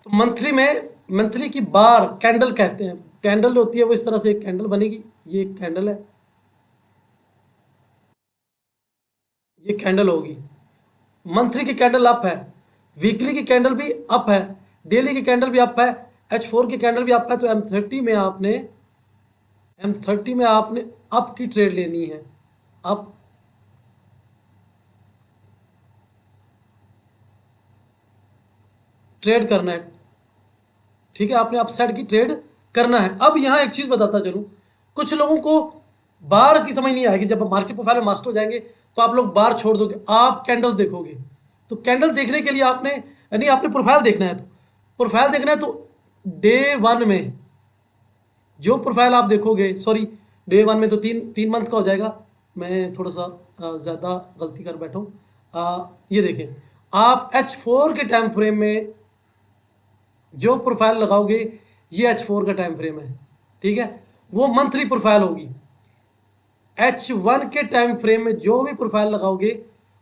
तो मंथली में, मंथली की बार कैंडल कहते हैं। कैंडल होती है वो इस तरह से एक कैंडल बनेगी, ये एक कैंडल है, ये कैंडल होगी। मंथली की कैंडल अप है, वीकली की कैंडल भी अप है, डेली की कैंडल भी अप है, H4 की कैंडल भी अप है। तो M30 में आपने अप की ट्रेड लेनी है, अप। ट्रेड करना है, ठीक है, आपने अपसाइड की ट्रेड करना है। अब यहाँ एक चीज़ बताता चलूँ, कुछ लोगों को बार की समझ नहीं आएगी। जब मार्केट प्रोफाइल में मास्टर हो जाएंगे तो आप लोग बार छोड़ दोगे, आप कैंडल देखोगे। तो कैंडल देखने के लिए आपने, यानी आपने प्रोफाइल देखना है, तो प्रोफाइल देखना है तो डे 1 में जो प्रोफाइल आप देखोगे, सॉरी डे 1 में तो तीन मंथ का हो जाएगा, मैं थोड़ा सा ज़्यादा गलती कर बैठा हूँ। ये देखें, आप H4 के टाइम फ्रेम में जो प्रोफाइल लगाओगे, ये H4 का टाइम फ्रेम है, ठीक है, वो मंथली प्रोफाइल होगी। H1 के टाइम फ्रेम में जो भी प्रोफाइल लगाओगे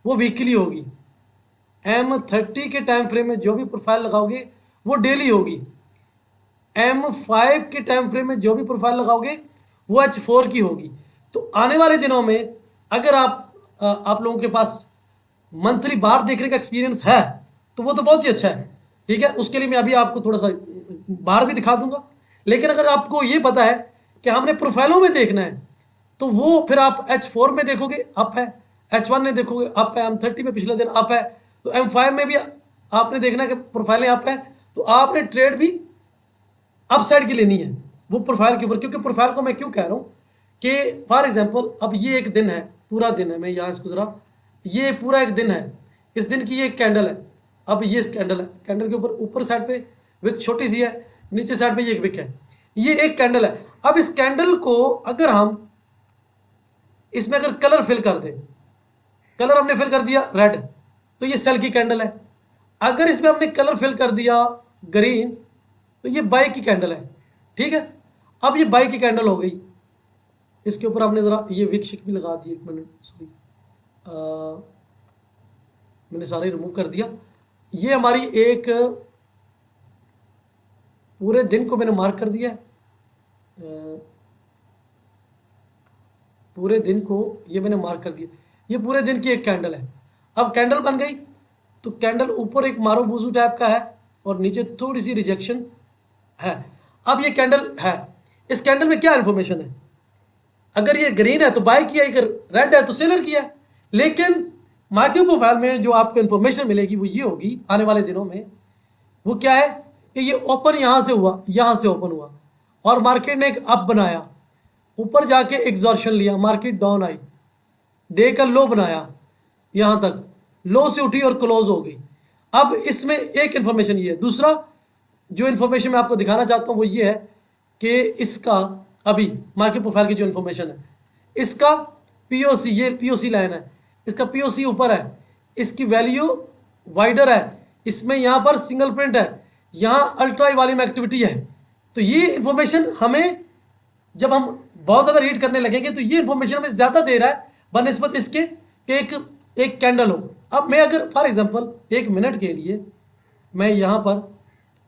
वो वीकली होगी। M30 के टाइम फ्रेम में जो भी प्रोफाइल लगाओगे वो डेली होगी। M5 के टाइम फ्रेम में जो भी प्रोफाइल लगाओगे वो H4 की होगी। तो आने वाले दिनों में अगर आप लोगों के पास मंथली बार देखने का एक्सपीरियंस है तो वो तो बहुत ही अच्छा है, ठीक है। उसके लिए मैं अभी आपको थोड़ा सा बार भी दिखा दूंगा। लेकिन अगर आपको ये पता है कि हमने प्रोफाइलों में देखना है तो वो फिर आप H4 में देखोगे अप है, H1 में देखोगे अप है, M30 में पिछले दिन अप है, तो M5 में भी आपने देखना है कि प्रोफाइलें अप है, तो आपने ट्रेड भी अप साइड की लेनी है वो प्रोफाइल के ऊपर। क्योंकि प्रोफाइल को मैं क्यों कह रहा हूँ कि फॉर एग्जांपल अब ये एक दिन है, पूरा दिन है, मैं यहाँ से गुजरा, ये पूरा एक दिन है, इस दिन की ये एक कैंडल है। अब ये कैंडल है, कैंडल के ऊपर साइड पे विक छोटी सी है, नीचे साइड पे ये एक विक है, ये एक कैंडल है। अब इस कैंडल को अगर हम इसमें अगर कलर फिल कर दें, कलर हमने फिल कर दिया रेड, तो ये सेल की कैंडल है। अगर इसमें हमने कलर फिल कर दिया ग्रीन, तो ये बाई की कैंडल है, ठीक है। अब ये बाई की कैंडल हो गई। इसके ऊपर हमने ज़रा ये विक शिक भी लगा दी, एक मिनट, सॉरी, मैंने सारे रिमूव कर दिया। ये हमारी एक पूरे दिन को मैंने मार्क कर दिया, पूरे दिन को ये मैंने मार्क कर दिया, ये पूरे दिन की एक कैंडल है। अब कैंडल बन गई तो कैंडल ऊपर एक मारो बूजू टाइप का है और नीचे थोड़ी सी रिजेक्शन है। अब ये कैंडल है, इस कैंडल में क्या इन्फॉर्मेशन है? अगर ये ग्रीन है तो बाय किया, अगर रेड है तो सेलर किया। लेकिन मार्केट प्रोफाइल में जो आपको इन्फॉर्मेशन मिलेगी वो ये होगी आने वाले दिनों में, वो क्या है कि ये ओपन यहाँ से हुआ, यहाँ से ओपन हुआ और मार्केट ने एक अप बनाया, ऊपर जाके एग्जॉर्शन लिया, मार्केट डाउन आई, डे का लो बनाया, यहाँ तक लो से उठी और क्लोज हो गई। अब इसमें एक इन्फॉर्मेशन ये है। दूसरा जो इन्फॉर्मेशन मैं आपको दिखाना चाहता हूँ वो ये है कि इसका अभी मार्केट प्रोफाइल की जो इन्फॉर्मेशन है, इसका पीओसी, ये पीओसी लाइन है, इसका पीओसी ऊपर है, इसकी वैल्यू वाइडर है, इसमें यहाँ पर सिंगल प्रिंट है, यहाँ अल्ट्रा वॉल्यूम एक्टिविटी है। तो ये इन्फॉर्मेशन हमें जब हम बहुत ज़्यादा रीड करने लगेंगे तो ये इन्फॉर्मेशन हमें ज़्यादा दे रहा है बनस्बत इसके कि एक कैंडल हो। अब मैं अगर फॉर एग्जांपल 1 मिनट के लिए मैं यहाँ पर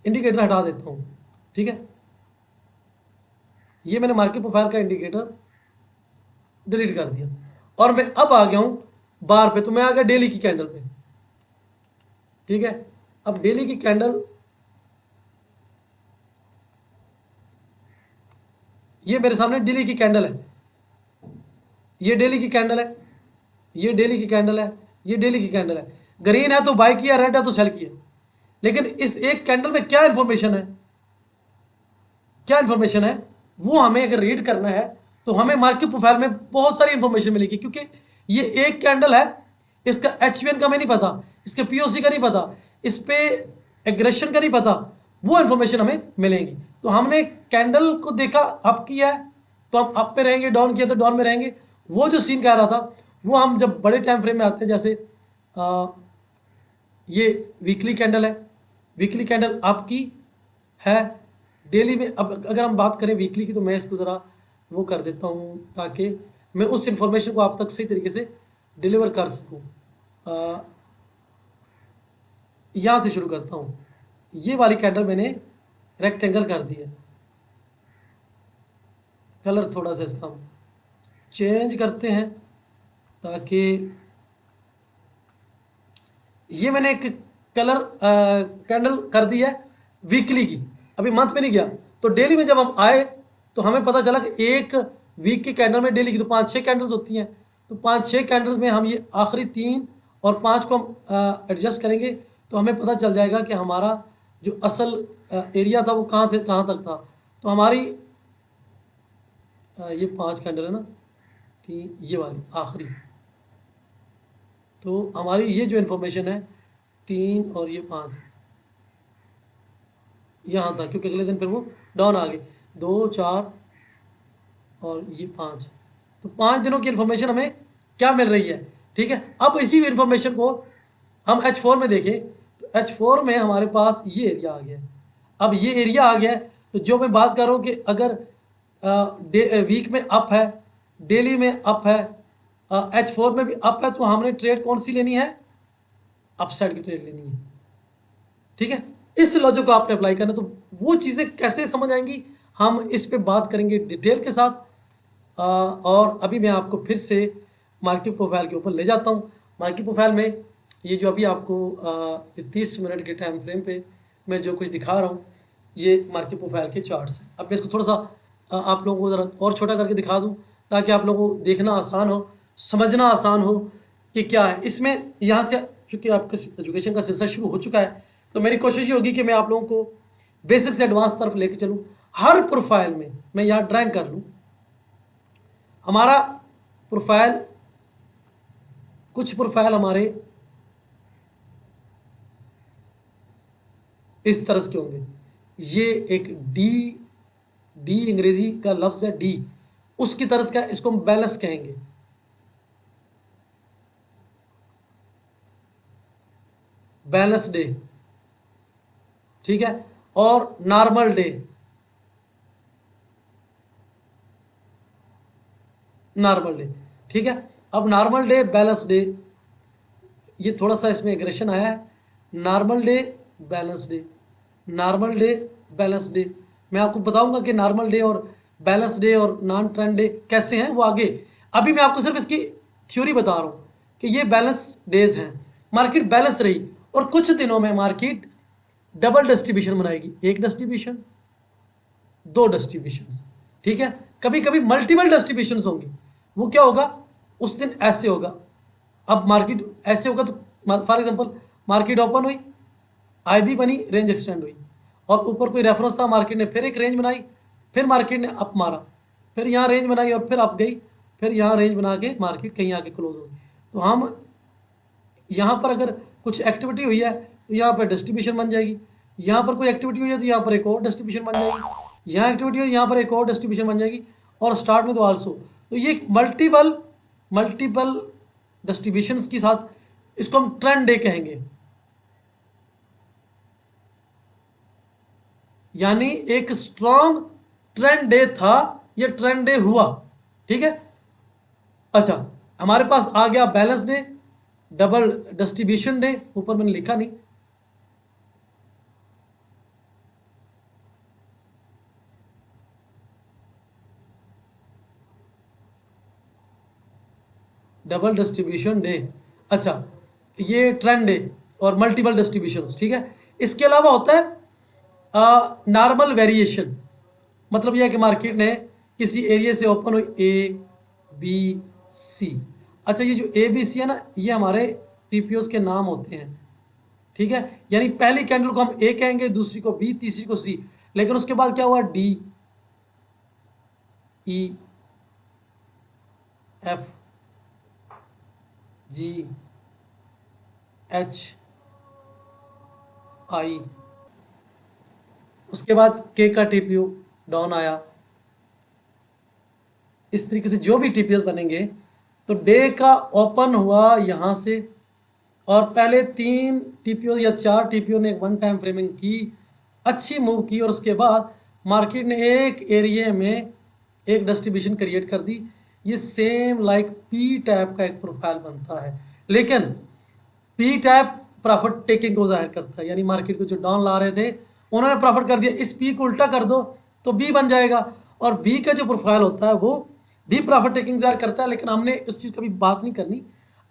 इंडिकेटर हटा देता हूँ, ठीक है, ये मैंने मार्केट प्रोफाइल का इंडिकेटर डिलीट कर दिया और मैं अब आ गया हूँ बार पे, तो मैं आ गया डेली की कैंडल पे, ठीक है। अब डेली की कैंडल, ये मेरे सामने डेली की कैंडल है, ये डेली की कैंडल है, ये डेली की कैंडल है, ये डेली की कैंडल है। ग्रीन है तो बाई की है, रेड है तो सेल की है। लेकिन इस एक कैंडल में क्या इंफॉर्मेशन है, क्या इंफॉर्मेशन है, वो हमें अगर रीड करना है तो हमें मार्केट प्रोफाइल में बहुत सारी इंफॉर्मेशन मिलेगी, क्योंकि ये एक कैंडल है, इसका एचवीएन का हमें नहीं पता, इसके पीओसी का नहीं पता, इस पे एग्रेशन का नहीं पता, वो इंफॉर्मेशन हमें मिलेंगी। तो हमने कैंडल को देखा, अप किया है तो हम अप पे रहेंगे, डाउन किया तो डाउन में रहेंगे। वो जो सीन कह रहा था वो हम जब बड़े टाइम फ्रेम में आते हैं, जैसे ये वीकली कैंडल है, वीकली कैंडल आपकी है, डेली में। अब अगर हम बात करें वीकली की तो मैं इसको ज़रा वो कर देता हूँ ताकि मैं उस इंफॉर्मेशन को आप तक सही तरीके से डिलीवर कर सकूँ। यहाँ से शुरू करता हूँ। ये वाली कैंडल मैंने रेक्टेंगल कर दी है, कलर थोड़ा सा इसका हम चेंज करते हैं ताकि ये मैंने एक कलर कैंडल कर दी है वीकली की, अभी मंथ में नहीं गया। तो डेली में जब हम आए तो हमें पता चला कि एक वीक की कैंडल में डेली की तो 5-6 कैंडल्स होती हैं। तो 5-6 कैंडल्स में हम ये आखिरी 3 और 5 को हम एडजस्ट करेंगे तो हमें पता चल जाएगा कि हमारा जो असल एरिया था वो कहाँ से कहाँ तक था। तो हमारी ये 5 कैंडल है ना, 3 ये वाली आखिरी, तो हमारी ये जो इन्फॉर्मेशन है 3 और ये 5 यहाँ था, क्योंकि अगले दिन फिर वो डाउन आ गए 2, 4 और ये 5। तो 5 दिनों की इन्फॉर्मेशन हमें क्या मिल रही है, ठीक है। अब इसी इन्फॉर्मेशन को हम H4 में देखें तो H4 में हमारे पास ये एरिया आ गया। अब ये एरिया आ गया तो जो मैं बात कर रहा हूँ कि अगर वीक में अप है, डेली में अप है, H4 में भी अप है, तो हमने ट्रेड कौन सी लेनी है, अपसाइड की ट्रेड लेनी है, ठीक है। इस लॉजिक को आपने अप्लाई करना। तो वो चीज़ें कैसे समझ आएंगी हम इस पे बात करेंगे डिटेल के साथ। और अभी मैं आपको फिर से मार्केट प्रोफाइल के ऊपर ले जाता हूँ। मार्केट प्रोफाइल में ये जो अभी आपको 30 मिनट के टाइम फ्रेम पे मैं जो कुछ दिखा रहा हूँ, ये मार्केट प्रोफाइल के चार्ट्स हैं। अब मैं इसको थोड़ा सा आप लोगों को ज़रा और छोटा करके दिखा दूँ ताकि आप लोगों को देखना आसान हो, समझना आसान हो कि क्या है इसमें। यहाँ से चूँकि आपका एजुकेशन का सिलसिला शुरू हो चुका है तो मेरी कोशिश ये होगी कि मैं आप लोगों को बेसिक से एडवांस तरफ लेके चलूँ। हर प्रोफाइल में मैं यहाँ ड्राइंग कर लूँ, हमारा प्रोफाइल, कुछ प्रोफाइल हमारे इस तरह के होंगे। ये एक डी अंग्रेजी का लफ्ज़ है, डी उसकी तरह का, इसको हम बैलेंस कहेंगे। बैलेंस डे, ठीक है, और नॉर्मल डे, नॉर्मल डे, ठीक है। अब नॉर्मल डे, बैलेंस डे, ये थोड़ा सा इसमें एग्रेशन आया है। Normal day, balance day, normal day, balance day. मैं आपको बताऊंगा कि नॉर्मल डे और बैलेंस डे और नॉन ट्रेंड डे कैसे हैं वो आगे। अभी मैं आपको सिर्फ इसकी थ्योरी बता रहा हूँ कि ये बैलेंस डेज हैं। मार्केट बैलेंस रही और कुछ दिनों में मार्केट डबल डिस्ट्रीब्यूशन बनाएगी, एक डिस्ट्रीब्यूशन, 2 डिस्ट्रीब्यूशन, ठीक है। कभी कभी मल्टीपल डिस्ट्रीब्यूशन होंगी। वो क्या होगा, उस दिन ऐसे होगा। अब मार्केट ऐसे होगा तो फॉर एग्जांपल मार्केट ओपन हुई, आईबी बनी, रेंज एक्सटेंड हुई और ऊपर कोई रेफरेंस था, मार्केट ने फिर एक रेंज बनाई, फिर मार्केट ने अप मारा, फिर यहाँ रेंज बनाई और फिर अप गई, फिर यहाँ रेंज बना के मार्केट कहीं आके क्लोज होगी। तो हम यहाँ पर अगर कुछ एक्टिविटी हुई है तो यहाँ पर डिस्ट्रीब्यूशन बन जाएगी, यहाँ पर कोई एक्टिविटी हुई है तो यहाँ पर एक और डिस्ट्रीब्यूशन बन जाएगी, यहाँ एक्टिविटी हुई यहाँ पर एक और डिस्ट्रीब्यूशन बन जाएगी, और स्टार्ट में तो आल्सो। तो ये मल्टीपल डिस्ट्रीब्यूशंस के साथ, इसको हम ट्रेंड डे कहेंगे, यानी एक स्ट्रॉन्ग ट्रेंड डे था, ये ट्रेंड डे हुआ, ठीक है। अच्छा, हमारे पास आ गया balance day, double distribution day, ऊपर मैंने लिखा नहीं, डबल डिस्ट्रीब्यूशन डे। अच्छा, ये ट्रेंड डे, और मल्टीपल डिस्ट्रीब्यूशंस, ठीक है। इसके अलावा होता है नॉर्मल वेरिएशन, मतलब यह है कि मार्केट ने किसी एरिया से ओपन हुई ए बी सी। अच्छा, ये जो ए बी सी है ना, ये हमारे टीपीओस के नाम होते हैं, ठीक है। यानी पहली कैंडल को हम ए कहेंगे, दूसरी को बी, तीसरी को सी, लेकिन उसके बाद क्या हुआ, D E F G H I, उसके बाद के का टीपीओ डाउन आया। इस तरीके से जो भी टीपीओ बनेंगे, तो डे का ओपन हुआ यहाँ से, और पहले 3 टीपीओ या 4 टीपीओ ने वन टाइम फ्रेमिंग की, अच्छी मूव की, और उसके बाद मार्केट ने एक एरिया में एक डिस्ट्रीब्यूशन क्रिएट कर दी। ये सेम लाइक पी टाइप का एक प्रोफाइल बनता है, लेकिन पी टाइप प्रॉफिट टेकिंग को जाहिर करता है, यानी मार्केट को जो डाउन ला रहे थे उन्होंने प्रॉफिट कर दिया। इस पी को उल्टा कर दो तो बी बन जाएगा, और बी का जो प्रोफाइल होता है वो भी प्रॉफिट टेकिंग जाहिर करता है, लेकिन हमने उस चीज़ का भी बात नहीं करनी।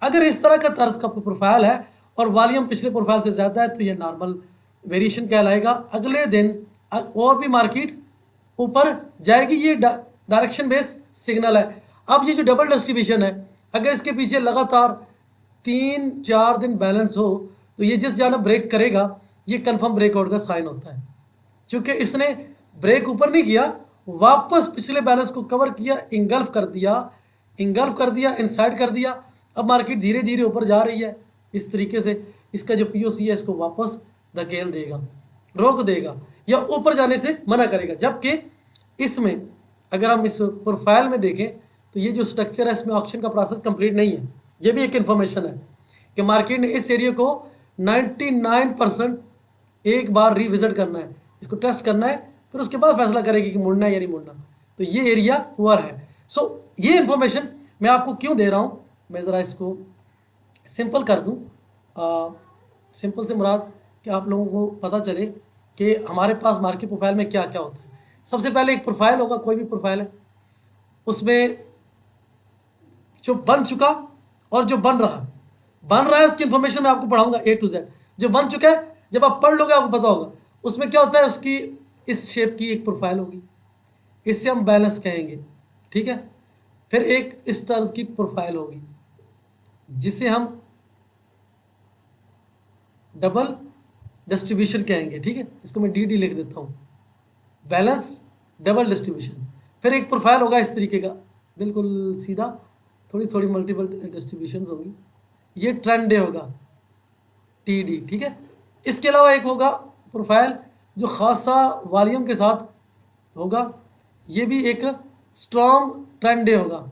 अगर इस तरह का तर्ज का प्रोफाइल है और वॉल्यूम पिछले प्रोफाइल से ज़्यादा है, तो ये नॉर्मल वेरिएशन कहलाएगा। अगले दिन और भी मार्केट ऊपर जाएगी, ये डायरेक्शन बेस सिग्नल है। अब ये जो डबल डिस्ट्रीब्यूशन है, अगर इसके पीछे लगातार 3-4 दिन बैलेंस हो, तो ये जिस जानब ब्रेक करेगा ये कंफर्म ब्रेकआउट का साइन होता है। क्योंकि इसने ब्रेक ऊपर नहीं किया, वापस पिछले बैलेंस को कवर किया, इंगल्फ कर दिया, इनसाइड कर दिया। अब मार्केट धीरे धीरे ऊपर जा रही है, इस तरीके से इसका जो पीओसी है इसको वापस धकेल देगा, रोक देगा, या ऊपर जाने से मना करेगा। जबकि इसमें अगर हम इस प्रोफाइल में देखें, तो ये जो स्ट्रक्चर है इसमें ऑक्शन का प्रोसेस कंप्लीट नहीं है। ये भी एक इन्फॉर्मेशन है कि मार्केट ने इस एरिया को 99% एक बार रिविजिट करना है, इसको टेस्ट करना है, फिर उसके बाद फैसला करेगी कि मुड़ना है या नहीं मुड़ना। तो ये एरिया पुअर है। सो ये इन्फॉर्मेशन मैं आपको क्यों दे रहा हूँ, मैं ज़रा इसको सिंपल कर दूँ। सिंपल से मुराद कि आप लोगों को पता चले कि हमारे पास मार्केट प्रोफाइल में क्या क्या होता है। सबसे पहले एक प्रोफाइल होगा, कोई भी प्रोफाइल है, उसमें जो बन चुका और जो बन रहा है उसकी इन्फॉर्मेशन मैं आपको पढ़ाऊंगा A to Z। जो बन चुका है जब आप पढ़ लोगे आपको पता होगा उसमें क्या होता है। उसकी इस शेप की एक प्रोफाइल होगी, इससे हम बैलेंस कहेंगे, ठीक है। फिर एक इस तरह की प्रोफाइल होगी जिसे हम डबल डिस्ट्रीब्यूशन कहेंगे, ठीक है। इसको मैं डी लिख देता हूँ, बैलेंस डबल डिस्ट्रीब्यूशन। फिर एक प्रोफाइल होगा इस तरीके का, बिल्कुल सीधा, थोड़ी थोड़ी मल्टीपल डिस्ट्रीब्यूशन होगी, ये ट्रेंड डे होगा TD, ठीक है। इसके अलावा एक होगा प्रोफाइल जो खासा वॉल्यूम के साथ होगा, ये भी एक स्ट्रॉन्ग ट्रेंड डे होगा,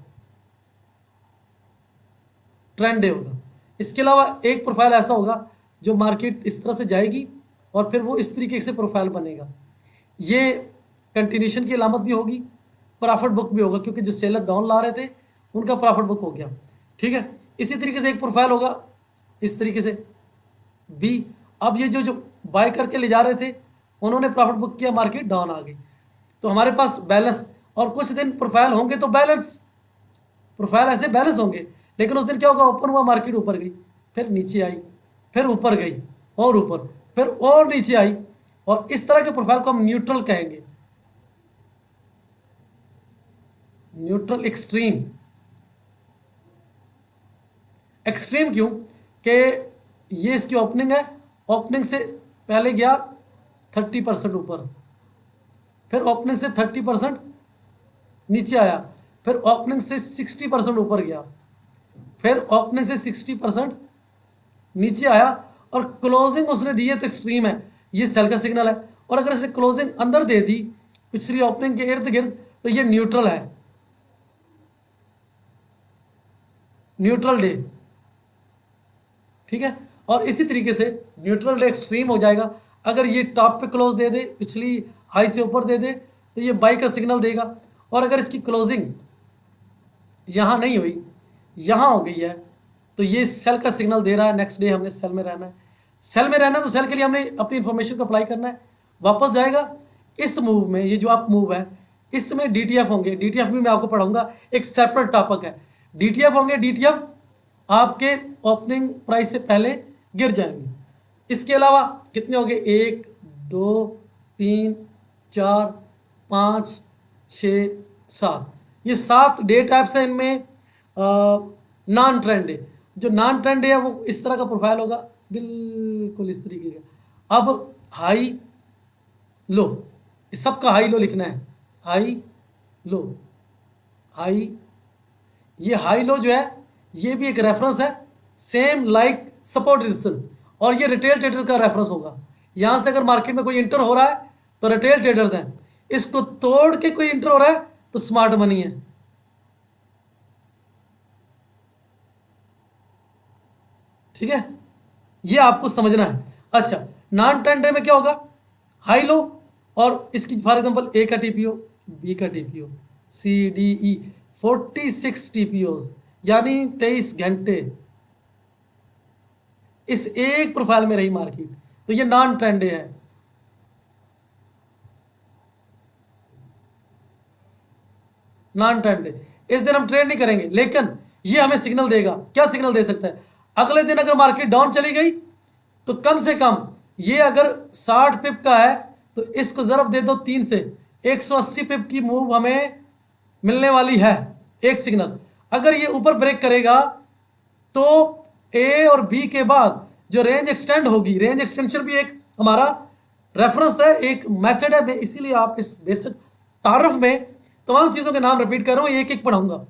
इसके अलावा एक प्रोफाइल ऐसा होगा जो मार्केट इस तरह से जाएगी और फिर वो इस तरीके से प्रोफाइल बनेगा। ये कंटिन्यूशन की अलामत भी होगी, प्रॉफिट बुक भी होगा, क्योंकि जो सेलर डाउन ला रहे थे उनका प्रॉफिट बुक हो गया, ठीक है। इसी तरीके से एक प्रोफाइल होगा इस तरीके से B। अब ये जो बाय करके ले जा रहे थे उन्होंने प्रॉफिट बुक किया, मार्केट डाउन आ गई, तो हमारे पास बैलेंस और कुछ दिन प्रोफाइल होंगे, तो प्रोफाइल ऐसे बैलेंस होंगे। लेकिन उस दिन क्या होगा, ओपन हुआ, मार्केट ऊपर गई, फिर नीचे आई, फिर ऊपर गई और ऊपर, फिर और नीचे आई, और इस तरह के प्रोफाइल को हम न्यूट्रल कहेंगे, न्यूट्रल एक्सट्रीम। एक्सट्रीम क्यों कि ये इसकी ओपनिंग है, ओपनिंग से पहले गया 30% ऊपर, फिर ओपनिंग से 30% नीचे आया, फिर ओपनिंग से 60% ऊपर गया, फिर ओपनिंग से 60% नीचे आया, और क्लोजिंग उसने दी है तो एक्सट्रीम है, ये सेल का सिग्नल है। और अगर इसने क्लोजिंग अंदर दे दी पिछली ओपनिंग के इर्द गिर्द, तो ये न्यूट्रल है, न्यूट्रल डे, ठीक है। और इसी तरीके से न्यूट्रल डे एक्सट्रीम हो जाएगा। अगर ये टॉप पे क्लोज दे दे, पिछली हाई से ऊपर दे दे, तो ये बाई का सिग्नल देगा। और अगर इसकी क्लोजिंग यहाँ नहीं हुई, यहाँ हो गई है, तो ये सेल का सिग्नल दे रहा है, नेक्स्ट डे हमने सेल में रहना है। सेल में रहना है तो सेल के लिए हमने अपनी इंफॉर्मेशन को अप्लाई करना है, वापस जाएगा। इस मूव में, ये जो आप मूव है, इसमें DTF होंगे, DTF भी मैं आपको पढ़ाऊंगा, एक सेपरेट टॉपिक है। DTF होंगे, DTF आपके ओपनिंग प्राइस से पहले गिर जाएंगे, इसके अलावा कितने हो गए, 1 2 3 4 5 6 7, ये 7 डे टाइप्स हैं। इनमें नॉन ट्रेंड है, जो नॉन ट्रेंड है वो इस तरह का प्रोफाइल होगा, बिल्कुल इस तरीके का। अब हाई लो, इस सबका हाई लो लिखना है, हाई लो, हाई, ये हाई लो जो है ये भी एक रेफरेंस है, सेम लाइक सपोर्ट रेजिस्टेंस, और ये रिटेल ट्रेडर्स का रेफरेंस होगा। यहाँ से अगर मार्केट में कोई इंटर हो रहा है तो रिटेल ट्रेडर्स हैं, इसको तोड़ के कोई इंटर हो रहा है तो स्मार्ट मनी है। ठीक है, ये आपको समझना है। अच्छा, नॉन ट्रेंड में क्या होगा, हाई लो, और इसकी फॉर एग्जांपल ए का टीपीओ, बी का TPO, C D E, 46 TPO, यानी 23 घंटे इस एक प्रोफाइल में रही मार्केट, तो ये नॉन ट्रेंड है। नॉन ट्रेंड इस दिन हम ट्रेड नहीं करेंगे, लेकिन ये हमें सिग्नल देगा। क्या सिग्नल दे सकता है, अगले दिन अगर मार्केट डाउन चली गई तो कम से कम ये अगर 60 पिप का है तो इसको ज़रब दे दो 3 से, 180 पिप की मूव हमें मिलने वाली है, एक सिग्नल। अगर ये ऊपर ब्रेक करेगा तो ए और बी के बाद जो रेंज एक्सटेंड होगी, रेंज एक्सटेंशन भी एक हमारा रेफरेंस है, एक मेथड है। इसीलिए आप इस बेसिक तारुफ में तमाम चीज़ों के नाम रिपीट कर रहा हूँ, एक एक पढ़ाऊंगा,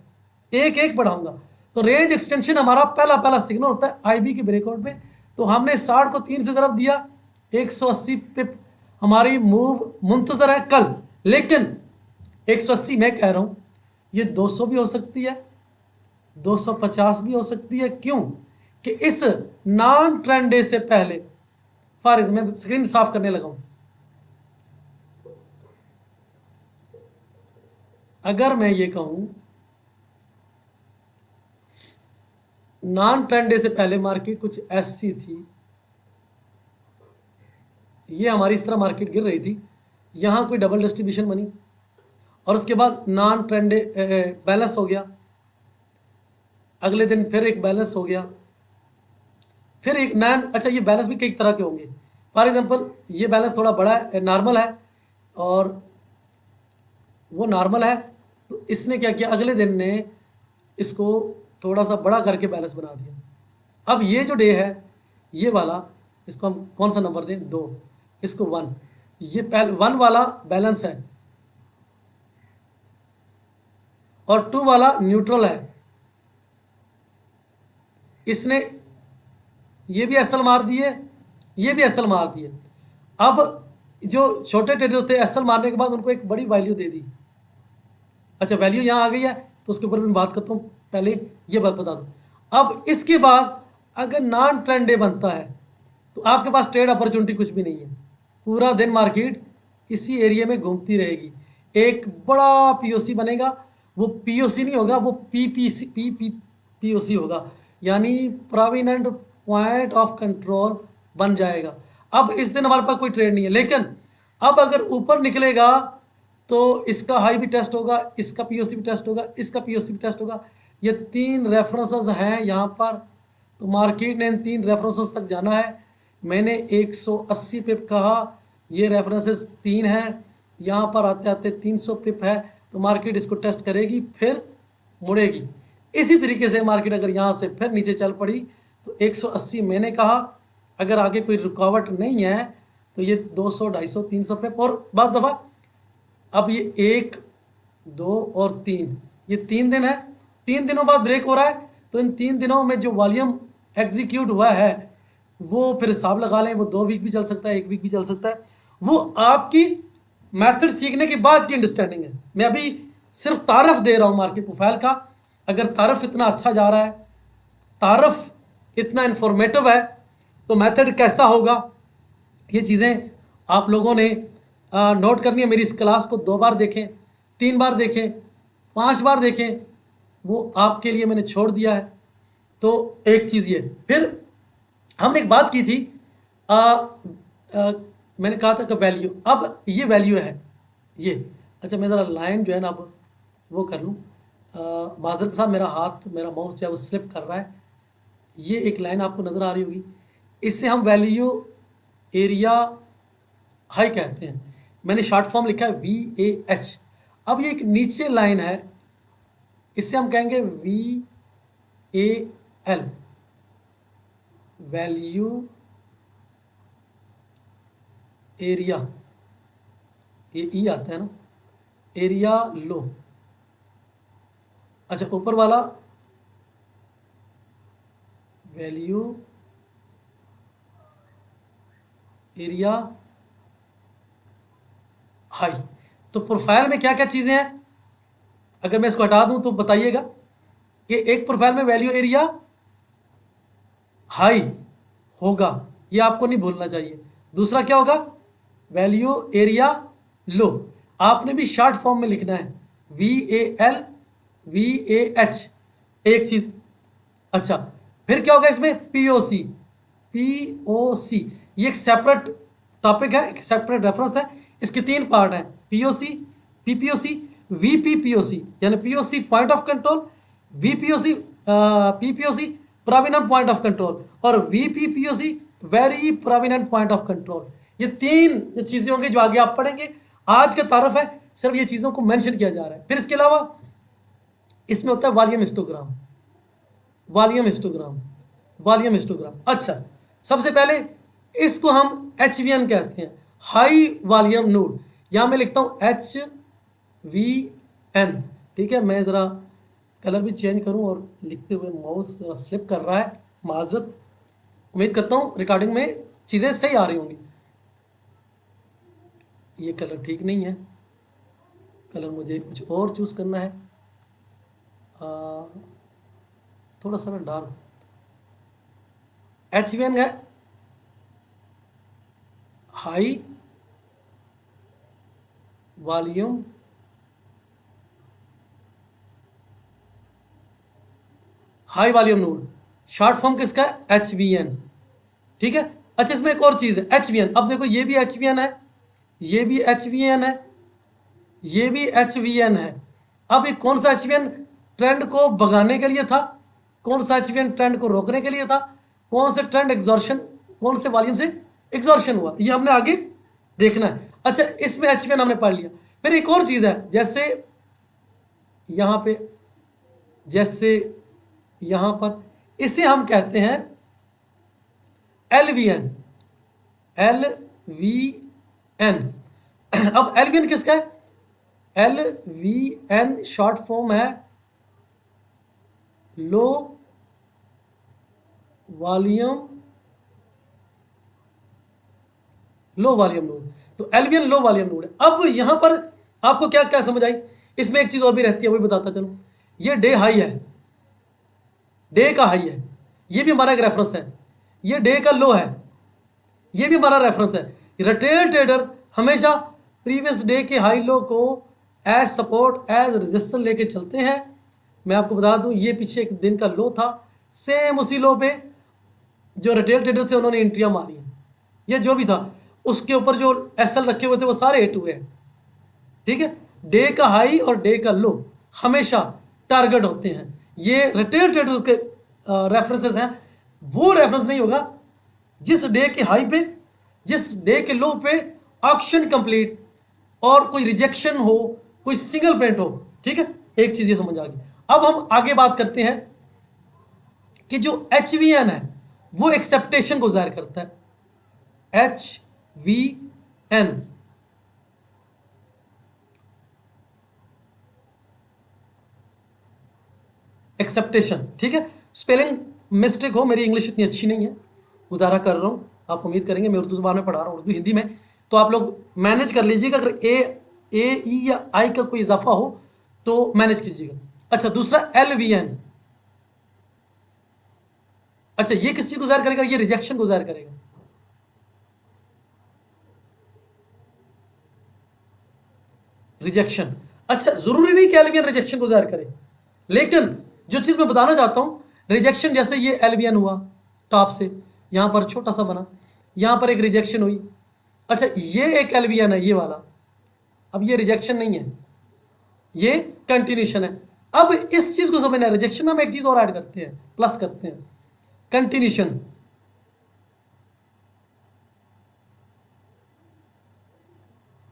एक एक पढ़ाऊंगा। तो रेंज एक्सटेंशन हमारा पहला सिग्नल होता है आईबी के ब्रेकआउट में। तो हमने 60 को 3 से ज़रब दिया, 180 पिप हमारी मूव मुंतजर है कल, लेकिन 180 मैं कह रहा हूँ ये 200 भी हो सकती है, 250 भी हो सकती है। क्यों कि इस नॉन ट्रेंड डे से पहले, फॉर एग्जाम्पल मैं स्क्रीन साफ करने लगा हूँ, अगर मैं ये कहूँ नॉन ट्रेंड डे से पहले मार्केट कुछ ऐसी थी, ये हमारी इस तरह मार्केट गिर रही थी, यहाँ कोई डबल डिस्ट्रीब्यूशन बनी और उसके बाद नॉन ट्रेंड डे बैलेंस हो गया, अगले दिन फिर एक बैलेंस हो गया, फिर एक नॉन, अच्छा ये बैलेंस भी कई तरह के होंगे। फॉर एग्जांपल ये बैलेंस थोड़ा बड़ा है, नॉर्मल है, और वो नॉर्मल है, तो इसने क्या किया, अगले दिन ने इसको थोड़ा सा बड़ा करके बैलेंस बना दिया। अब ये जो डे है ये वाला, इसको हम कौन सा नंबर दें, 2, इसको 1, ये 1 वाला बैलेंस है और 2 वाला न्यूट्रल है। इसने ये भी एसएल मार दिए, ये भी एसएल मार दिए। अब जो छोटे ट्रेडर थे एसएल मारने के बाद उनको एक बड़ी वैल्यू दे दी। अच्छा, वैल्यू यहाँ आ गई है तो उसके ऊपर मैं बात करता हूँ, पहले ये बात बता दूँ। अब इसके बाद अगर नॉन ट्रेंड डे बनता है तो आपके पास ट्रेड अपॉर्चुनिटी कुछ भी नहीं है, पूरा दिन मार्केट इसी एरिया में घूमती रहेगी। एक बड़ा पीओसी बनेगा, वो पीओसी नहीं होगा, वो पीओसी होगा, यानी प्रोविडेंट पॉइंट ऑफ कंट्रोल बन जाएगा। अब इस दिन हमारे पास कोई ट्रेड नहीं है, लेकिन अब अगर ऊपर निकलेगा तो इसका हाई भी टेस्ट होगा, इसका पीओसी भी टेस्ट होगा, इसका पीओसी भी टेस्ट होगा। ये 3 रेफरेंसेस हैं यहाँ पर, तो मार्केट ने इन 3 रेफरेंसेस तक जाना है। मैंने 180 पिप कहा, ये रेफरेंसेस 3 हैं, यहाँ पर आते आते 300 पिप है, तो मार्केट इसको टेस्ट करेगी फिर मुड़ेगी। इसी तरीके से मार्केट अगर यहाँ से फिर नीचे चल पड़ी तो 180 मैंने कहा, अगर आगे कोई रुकावट नहीं है तो ये 200, 250, 300 पिप। और बस दफ़ा अब ये 1, 2 और 3, ये 3 दिन है, 3 दिनों बाद ब्रेक हो रहा है, तो इन 3 दिनों में जो वॉल्यूम एग्जीक्यूट हुआ है वो फिर हिसाब लगा लें, वो 2 वीक भी चल सकता है, 1 वीक भी चल सकता है। वो आपकी मेथड सीखने के बाद की अंडरस्टैंडिंग है। मैं अभी सिर्फ तारफ़ दे रहा हूँ मार्केट प्रोफाइल का। अगर तारफ़ इतना अच्छा जा रहा है, तारफ़ इतना इन्फॉर्मेटिव है, तो मेथड कैसा होगा, ये चीज़ें आप लोगों ने नोट करनी है। मेरी इस क्लास को 2 बार देखें, 3 बार देखें, 5 बार देखें, वो आपके लिए मैंने छोड़ दिया है। तो एक चीज़ ये, फिर हमने एक बात की थी, मैंने कहा था कि वैल्यू, अब ये वैल्यू है ये। अच्छा, मैं ज़रा लाइन जो है ना अब वो कर लूँ, माज़रत साहब, मेरा हाथ, मेरा माउस जो है वो स्लिप कर रहा है। ये एक लाइन आपको नज़र आ रही होगी, इससे हम वैल्यू एरिया हाई कहते हैं। मैंने शॉर्ट फॉर्म लिखा है VAH। अब ये एक नीचे लाइन है, इससे हम कहेंगे VAL, वैल्यू एरिया, ये ई आता है ना, एरिया लो। अच्छा, ऊपर वाला वैल्यू एरिया हाई। तो प्रोफाइल में क्या क्या चीज़ें हैं, अगर मैं इसको हटा दूं तो बताइएगा कि एक प्रोफाइल में वैल्यू एरिया हाई होगा, ये आपको नहीं भूलना चाहिए। दूसरा क्या होगा, वैल्यू एरिया लो। आपने भी शॉर्ट फॉर्म में लिखना है, VAL VAH, एक चीज। अच्छा, फिर क्या होगा इसमें, POC। ये एक सेपरेट टॉपिक है, एक सेपरेट रेफरेंस है। इसके 3 पार्ट हैं, POC, PPOC, VPPOC, यानी POC point of control, VPOC PPOC prominent point of control, और VPPOC very prominent point of control. ये 3 चीज़ें होंगी जो आगे आप पढ़ेंगे। आज का तारफ है सिर्फ ये चीज़ों को मेंशन किया जा रहा है। फिर इसके अलावा इसमें होता है volume histogram, volume histogram, volume histogram. अच्छा, सबसे पहले इसको हम HVN कहते हैं, हाई वॉल्यूम नोड। यहाँ मैं लिखता हूँ HVN, ठीक है। मैं ज़रा कलर भी चेंज करूँ, और लिखते हुए माउस ज़रा स्लिप कर रहा है, माजरत। उम्मीद करता हूँ रिकॉर्डिंग में चीज़ें सही आ रही होंगी। ये कलर ठीक नहीं है, कलर मुझे कुछ और चूज़ करना है, थोड़ा सा डार्क। HVN है high volume high volume node, short form किसका है, HVN, ठीक है। अच्छा, इसमें एक और चीज़ है HVN। अब देखो, ये भी HVN है, ये भी HVN है, ये भी HVN है। अब ये कौन सा HVN ट्रेंड को भगाने के लिए था, कौन सा HVN ट्रेंड को रोकने के लिए था, कौन से ट्रेंड एग्जॉर्शन, कौन से वॉल्यूम से एग्जॉर्शन हुआ, ये हमने आगे देखना है। अच्छा, इसमें HVN हमने पढ़ लिया। फिर एक और चीज़ है, जैसे यहाँ पे, जैसे यहाँ पर, इसे हम कहते हैं LVN, LVN। अब LVN किसका है, LVN शॉर्ट फॉर्म है लो वॉल्यूम नोड। तो LVN लो वॉल्यूम नोड है। अब यहां पर आपको क्या क्या समझ आई, इसमें एक चीज और भी रहती है, वो भी बताता चलो। ये डे हाई है, डे का हाई है, ये भी हमारा एक रेफरेंस है। ये डे का लो है, ये भी हमारा रेफरेंस है। रिटेल ट्रेडर हमेशा प्रीवियस डे के हाई लो को एज सपोर्ट, एज रेजिस्टेंस लेके चलते हैं। मैं आपको बता दूं, ये पीछे एक दिन का लो था, सेम उसी लो पे जो रिटेल ट्रेडर थे उन्होंने एंट्रियां मारी हैं। ये जो भी था, उसके ऊपर जो SL रखे हुए थे वो सारे हिट हुए हैं, ठीक है। डे का हाई और डे का लो हमेशा टारगेट होते हैं। ये रिटेल ट्रेडर्स के रेफरेंसेस हैं। वो रेफरेंस नहीं होगा जिस डे के हाई पे, जिस डे के लो पे ऑक्शन कंप्लीट और कोई रिजेक्शन हो, कोई सिंगल प्रिंट हो, ठीक है। एक चीज ये समझ आ गई। अब हम आगे बात करते हैं कि जो HVN है वो एक्सेप्टेशन को जाहिर करता है, HVN। एक्सेप्टेशन, ठीक है। स्पेलिंग मिस्टेक हो, मेरी इंग्लिश इतनी अच्छी नहीं है, गुजारा कर रहा हूँ। आप उम्मीद करेंगे, मैं उर्दू ज़बान में पढ़ा रहा हूँ, उर्दू हिंदी में, तो आप लोग मैनेज कर लीजिएगा। अगर ए ई या आई का कोई इजाफा हो तो मैनेज कीजिएगा। अच्छा, दूसरा LVN। अच्छा, ये किस चीज़ को जाहिर करेगा, ये रिजेक्शन को जाहिर करेगा। रिजेक्शन, अच्छा, जरूरी नहीं कि LVN रिजेक्शन को जाहिर करे, लेकिन जो चीज़ मैं बताना चाहता हूँ, रिजेक्शन जैसे ये LVN हुआ टॉप से, यहाँ पर छोटा सा बना, यहाँ पर एक रिजेक्शन हुई। अच्छा, ये एक LVN है, ये वाला। अब ये रिजेक्शन नहीं है, ये कंटिन्यूशन है। अब इस चीज़ को समझना है, रिजेक्शन में हम एक चीज़ और ऐड करते हैं, प्लस करते हैं, कंटिन्यूशन।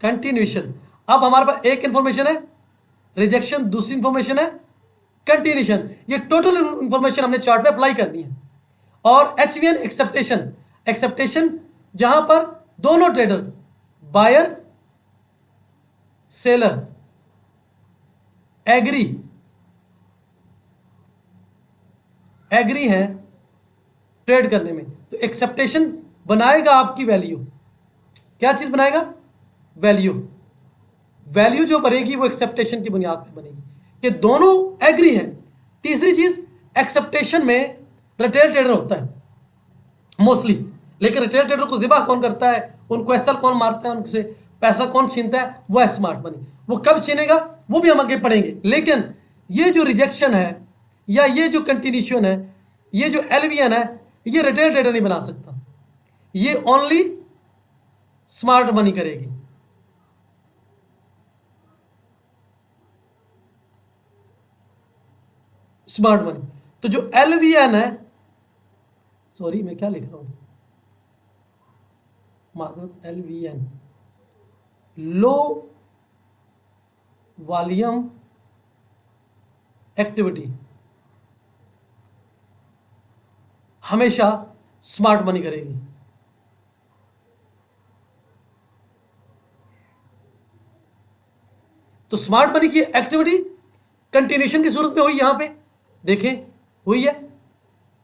कंटिन्यूशन। अब हमारे पास एक इंफॉर्मेशन है रिजेक्शन, दूसरी इंफॉर्मेशन है कंटिन्यूशन। ये टोटल इंफॉर्मेशन हमने चार्ट पे अप्लाई करनी है। और HVN एक्सेप्टेशन, एक्सेप्टेशन जहां पर दोनों ट्रेडर बायर सेलर एग्री है ट्रेड करने में, तो एक्सेप्टेशन बनाएगा आपकी वैल्यू। क्या चीज बनाएगा? वैल्यू। वैल्यू जो बनेगी वो एक्सेप्टेशन की बुनियाद पे बनेगी कि दोनों एग्री हैं। तीसरी चीज, एक्सेप्टेशन में रिटेल ट्रेडर होता है मोस्टली, लेकिन रिटेल ट्रेडर को ज़िबा कौन करता है, उनको एसएल कौन मारता है, उनसे पैसा कौन छीनता है, वो है स्मार्ट मनी। वो कब छीनेगा वो भी हम आगे पढ़ेंगे। लेकिन ये जो रिजेक्शन है या ये जो कंटिन्यूशन है, ये जो LVN है, ये रिटेल ट्रेडर नहीं बना सकता, ये ओनली स्मार्ट मनी करेगी। Smart money. तो जो LVN है, सॉरी मैं क्या लिख रहा हूं, माजरत, LVN लो वॉल्यूम एक्टिविटी हमेशा स्मार्ट मनी करेगी। तो स्मार्ट मनी की एक्टिविटी कंटिन्यूशन की सूरत में हुई, यहां पे देखें हुई है,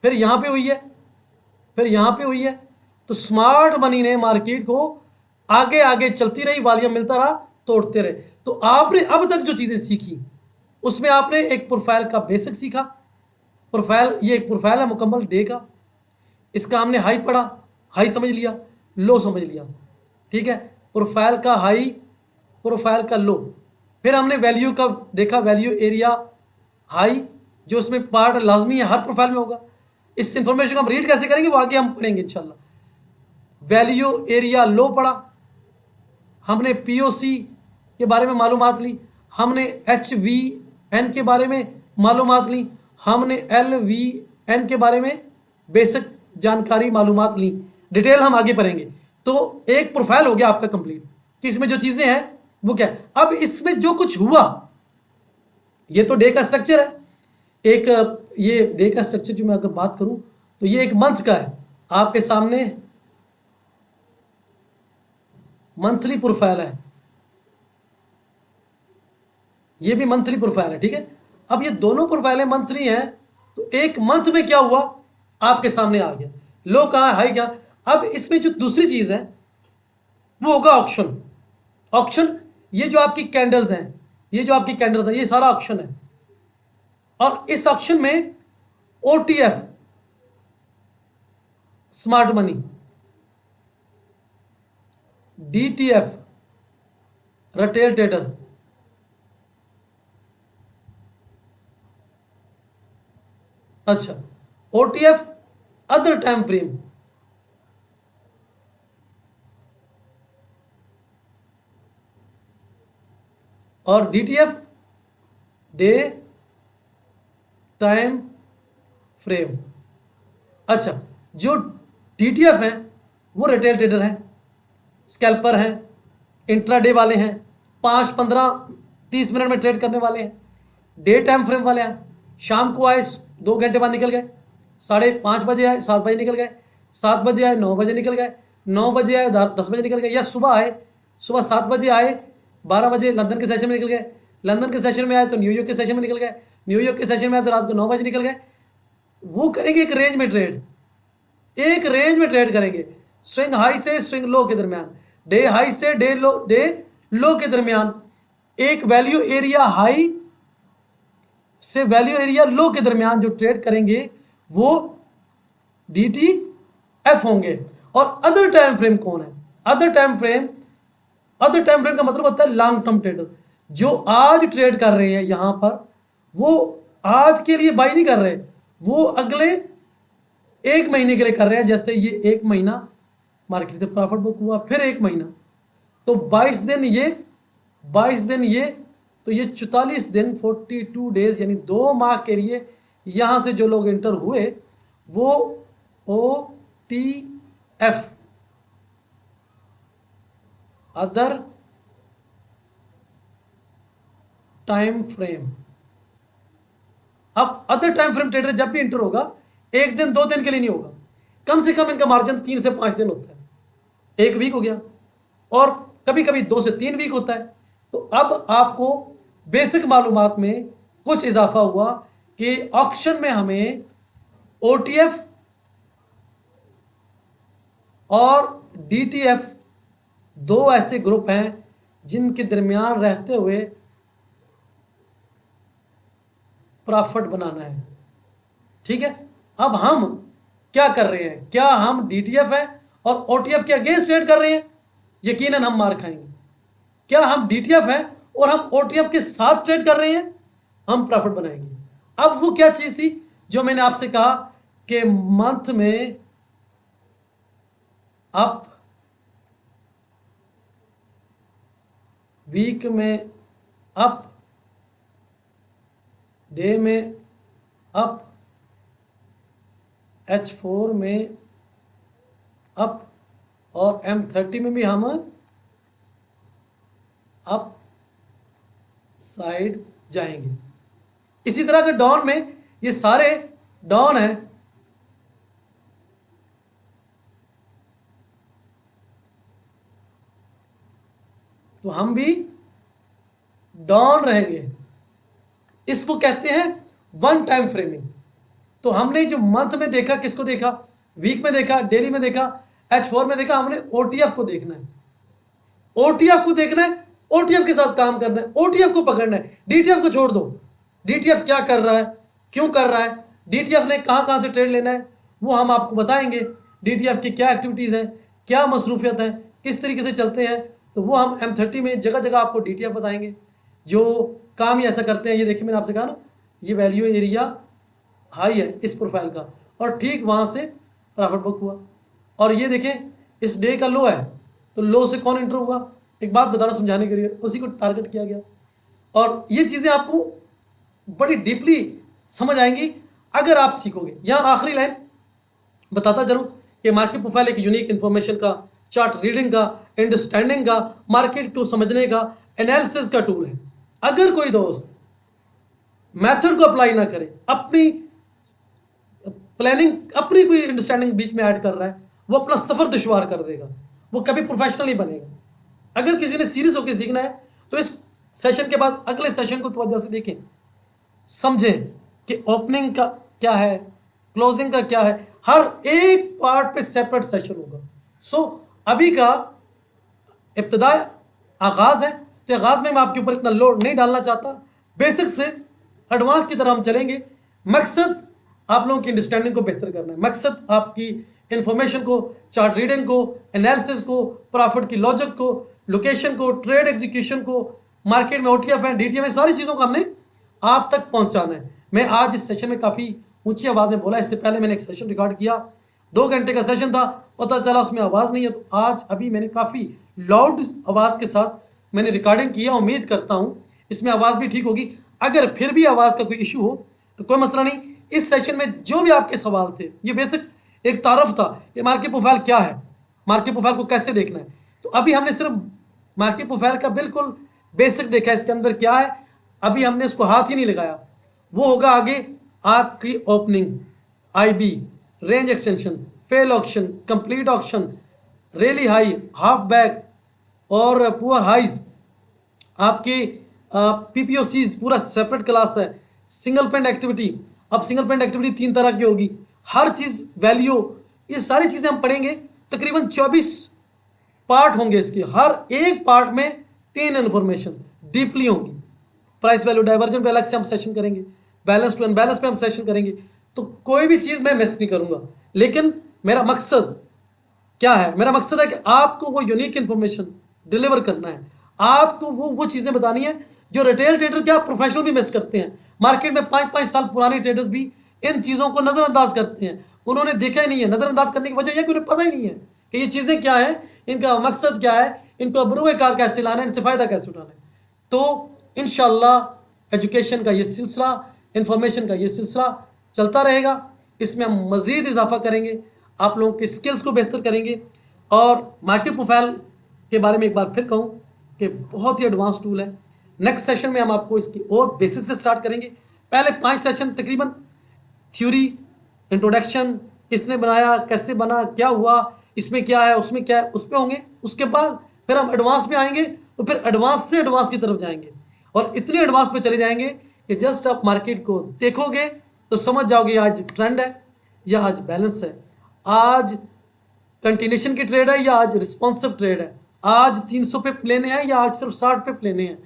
फिर यहां पे हुई है, फिर यहां पे हुई है। तो स्मार्ट मनी ने मार्केट को आगे आगे चलती रही, वॉल्यूम मिलता रहा, तोड़ते रहे। तो आपने अब तक जो चीजें सीखी उसमें आपने एक प्रोफाइल का बेसिक सीखा। प्रोफाइल, ये एक प्रोफाइल है मुकम्मल डे का, इसका हमने हाई पढ़ा, हाई समझ लिया, लो समझ लिया, ठीक है। प्रोफाइल का हाई, प्रोफाइल का लो, फिर हमने वैल्यू का देखा, वैल्यू एरिया हाई, जो उसमें पार्ट लाजमी है, हर प्रोफाइल में होगा। इस इंफॉर्मेशन को हम रीड कैसे करेंगे वो आगे हम पढ़ेंगे इंशाल्लाह। वैल्यू एरिया लो पढ़ा हमने, POC के बारे में मालूमात ली हमने, HVN के बारे में मालूमात ली हमने, LVN के बारे में बेसिक जानकारी मालूमात ली, डिटेल हम आगे पढ़ेंगे। तो एक प्रोफाइल हो गया आपका कंप्लीट कि इसमें जो चीज़ें हैं वो क्या है। अब इसमें जो कुछ हुआ, ये तो डे का स्ट्रक्चर है, एक ये डे का स्ट्रक्चर जो मैं अगर बात करूं तो ये एक मंथ का है आपके सामने, मंथली प्रोफाइल है, ये भी मंथली प्रोफाइल है, ठीक है। अब ये दोनों प्रोफाइलें मंथली हैं, तो एक मंथ में क्या हुआ आपके सामने आ गया, लो कहाँ है, हाई क्या। अब इसमें जो दूसरी चीज है वो होगा ऑक्शन। ऑक्शन, ये जो आपकी कैंडल्स हैं, ये जो आपकी कैंडल्स हैं, ये सारा ऑक्शन है। और इस ऑक्शन में OTF smart money, DTF retail trader, अच्छा OTF अदर टाइम फ्रेम, और DTF डे टाइम फ्रेम। अच्छा, जो DTF है वो रिटेल ट्रेडर है, स्कैल्पर हैं, इंट्राडे वाले हैं, 5, 15, 30 मिनट में ट्रेड करने वाले हैं। डे टाइम फ्रेम वाले हैं, शाम को आए 2 घंटे बाद निकल गए, 5:30 बजे आए 7 बजे निकल गए, 7 बजे आए 9 बजे निकल गए, 9 बजे आए 10 बजे निकल गए, या सुबह आए, सुबह 7 बजे आए 12 बजे लंदन के सेशन में निकल गए, लंदन के सेशन में आए तो न्यूयॉर्क के सेशन में निकल गए, न्यूयॉर्क के सेशन में आए तो रात को 9 बजे निकल गए। वो करेंगे एक रेंज में ट्रेड, एक रेंज में ट्रेड करेंगे, स्विंग हाई से स्विंग लो के दरमियान, डे हाई से डे लो के दरमियान, एक वैल्यू एरिया हाई से वैल्यू एरिया लो के दरमियान जो ट्रेड करेंगे वो DTF होंगे। और अदर टाइम फ्रेम कौन है? अदर टाइम फ्रेम का मतलब होता है लॉन्ग टर्म ट्रेडर, जो आज ट्रेड कर रहे हैं यहां पर, वो आज के लिए बाई नहीं कर रहे, वो अगले 1 महीने के लिए कर रहे हैं। जैसे ये 1 महीना मार्केट से प्रॉफिट बुक हुआ, फिर 1 महीना, तो 22 दिन ये, 22 दिन ये, तो ये 44 दिन, 42 डेज, यानी 2 माह के लिए यहां से जो लोग एंटर हुए वो OTF अदर टाइम फ्रेम। अब अदर टाइम फ्रेम ट्रेडर जब भी इंटर होगा, एक दिन 2 दिन के लिए नहीं होगा, कम से कम इनका मार्जिन 3 से 5 दिन होता है। 1 वीक हो गया, और कभी कभी 2 से 3 वीक होता है। तो अब आपको बेसिक मालूमात में कुछ इजाफा हुआ कि ऑक्शन में हमें OTF और DTF 2 ऐसे ग्रुप हैं जिनके दरमियान रहते हुए प्रॉफिट बनाना है। ठीक है, अब हम क्या कर रहे हैं? क्या हम DTF है और OTF के अगेंस्ट ट्रेड कर रहे हैं? यकीनन हम मार खाएंगे। क्या हम DTF है और हम OTF के साथ ट्रेड कर रहे हैं? हम प्रॉफिट बनाएंगे। अब वो क्या चीज थी जो मैंने आपसे कहा कि मंथ में अप, वीक में अप, डे में अप, H4 में अप, और M30 में भी हम अप साइड जाएंगे। इसी तरह के डाउन में ये सारे डाउन हैं, तो हम भी डाउन रहेंगे। इसको कहते हैं वन टाइम फ्रेमिंग। तो हमने जो मंथ में देखा, किसको देखा? वीक में देखा, डेली में देखा, H4 में देखा। हमने OTF को देखना है, OTF को देखना है, OTF के साथ काम करना है, OTF को पकड़ना है। DTF को छोड़ दो। DTF क्या कर रहा है, क्यों कर रहा है, DTF ने कहाँ कहाँ से ट्रेड लेना है, वो हम आपको बताएंगे। DTF की क्या एक्टिविटीज़ हैं, क्या मसरूफियत है, किस तरीके से चलते हैं, तो वो हम M30 में जगह जगह आपको DTF बताएंगे। जो काम ही ऐसा करते हैं, ये देखिए मैंने आपसे कहा ना, ये वैल्यू एरिया हाई है इस प्रोफाइल का, और ठीक वहाँ से प्रॉफिट बुक हुआ। और ये देखें इस डे का लो है, तो लो से कौन एंटर हुआ? एक बात बता रहा समझाने के लिए, उसी को टारगेट किया गया। और ये चीज़ें आपको बड़ी डीपली समझ आएंगी अगर आप सीखोगे। यहाँ आखिरी लाइन बताता चलूँ कि मार्केट प्रोफाइल एक यूनिक इन्फॉर्मेशन का, चार्ट रीडिंग का, अंडरस्टैंडिंग का, मार्केट को समझने का, एनालिसिस का टूल है। अगर कोई दोस्त मेथड को अप्लाई ना करे, अपनी प्लानिंग, अपनी कोई अंडरस्टैंडिंग बीच में ऐड कर रहा है, वो अपना सफ़र दुश्वार कर देगा, वो कभी प्रोफेशनल नहीं बनेगा। अगर किसी ने सीरियस होकर सीखना है तो इस सेशन के बाद अगले सेशन को तवज्जो से देखें, समझें कि ओपनिंग का क्या है, क्लोजिंग का क्या है, हर एक पार्ट पे सेपरेट सेशन होगा। सो अभी का इब्तिदा आगाज़ है, तो आगाज़ में मैं आपके ऊपर इतना लोड नहीं डालना चाहता, बेसिक से एडवांस की तरह हम चलेंगे। मकसद आप लोगों की अंडरस्टैंडिंग को बेहतर करना है, मकसद आपकी इंफॉर्मेशन को, चार्ट रीडिंग को, एनालिसिस को, प्रॉफिट की लॉजिक को, लोकेशन को, ट्रेड एग्जीक्यूशन को, मार्केट में OTF है, DTF है, सारी चीज़ों को हमने आप तक पहुंचाना है। मैं आज इस सेशन में काफ़ी ऊंची आवाज़ में बोला। इससे पहले मैंने एक सेशन रिकॉर्ड किया, 2 घंटे का सेशन था, पता चला उसमें आवाज़ नहीं है, तो आज अभी मैंने काफ़ी लाउड आवाज़ के साथ मैंने रिकॉर्डिंग किया। उम्मीद करता हूँ इसमें आवाज़ भी ठीक होगी। अगर फिर भी आवाज़ का कोई इशू हो तो कोई मसला नहीं। इस सेशन में जो भी आपके सवाल थे, ये बेसिक एक तारफ था कि मार्केट प्रोफाइल क्या है, मार्केट प्रोफाइल को कैसे देखना है। तो अभी हमने सिर्फ मार्केट प्रोफाइल का बिल्कुल बेसिक देखा, इसके अंदर क्या है, अभी हमने इसको हाथ ही नहीं लगाया। वो होगा आगे आपकी opening, IB, range extension, fail auction, complete auction, rally high, half back और पुअर हाइज, आपके PPOCs पूरा सेपरेट क्लास है। सिंगल पेंट एक्टिविटी, अब सिंगल पेंट एक्टिविटी 3 तरह की होगी, हर चीज़ वैल्यू, ये सारी चीज़ें हम पढ़ेंगे। तकरीबन 24 पार्ट होंगे इसके, हर एक पार्ट में 3 इन्फॉर्मेशन डीपली होंगी। प्राइस वैल्यू डाइवर्जन पे अलग से हम सेशन करेंगे, बैलेंस टू अनबैलेंस पे हम सेशन करेंगे। तो कोई भी चीज़ मैं मिस नहीं करूँगा, लेकिन मेरा मकसद क्या है? मेरा मकसद है कि आपको वो यूनिक इन्फॉर्मेशन डिलीवर करना है, आपको वो चीज़ें बतानी है जो रिटेल ट्रेडर क्या प्रोफेशनल भी मिस करते हैं। मार्केट में 5-5 साल पुराने ट्रेडर्स भी इन चीज़ों को नज़रअंदाज करते हैं, उन्होंने देखा ही नहीं है। नज़रअंदाज करने की वजह यह कि उन्हें पता ही नहीं है कि ये चीज़ें क्या है, इनका मकसद क्या है, इनको बरूए कार कैसे लाना है, इनसे फ़ायदा कैसे उठाना है। तो इंशाअल्लाह एजुकेशन का ये सिलसिला, इंफॉर्मेशन का ये सिलसिला चलता रहेगा। इसमें हम मज़ीद इजाफा करेंगे, आप लोगों के स्किल्स को बेहतर करेंगे। और मार्केट प्रोफाइल के बारे में एक बार फिर कहूँ कि बहुत ही एडवांस टूल है। नेक्स्ट सेशन में हम आपको इसकी और बेसिक से स्टार्ट करेंगे। पहले 5 सेशन तकरीबन थ्योरी, इंट्रोडक्शन, किसने बनाया, कैसे बना, क्या हुआ, इसमें क्या है, उसमें क्या है, उस पर होंगे। उसके बाद फिर हम एडवांस में आएंगे, तो फिर एडवांस से एडवांस की तरफ जाएंगे और इतने एडवांस पे चले जाएंगे कि जस्ट आप मार्केट को देखोगे तो समझ जाओगे आज ट्रेंड है या आज बैलेंस है, आज कंटिन्यूशन की ट्रेड है या आज रिस्पॉन्सिव ट्रेड है, आज 300 पे लेने हैं या आज सिर्फ 60 पे लेने हैं,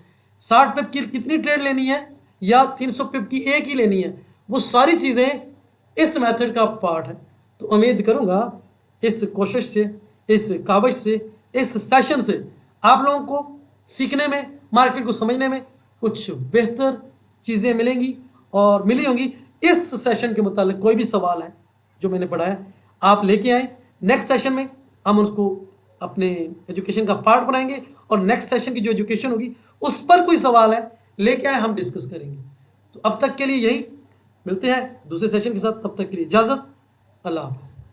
60 पे की कितनी ट्रेड लेनी है या 300 पे की एक ही लेनी है। वो सारी चीज़ें इस मेथड का पार्ट है। तो उम्मीद करूँगा इस कोशिश से, इस काविश से, इस सेशन से आप लोगों को सीखने में, मार्केट को समझने में कुछ बेहतर चीज़ें मिलेंगी और मिली होंगी। इस सेशन के मुतालिक कोई भी सवाल है जो मैंने पढ़ाया आप लेके आए, नेक्स्ट सेशन में हम उसको अपने एजुकेशन का पार्ट बनाएंगे और नेक्स्ट सेशन की जो एजुकेशन होगी उस पर कोई सवाल है लेके आए, हम डिस्कस करेंगे। तो अब तक के लिए यही, मिलते हैं दूसरे सेशन के साथ, तब तक के लिए इजाज़त, अल्लाह हाफ़िज़।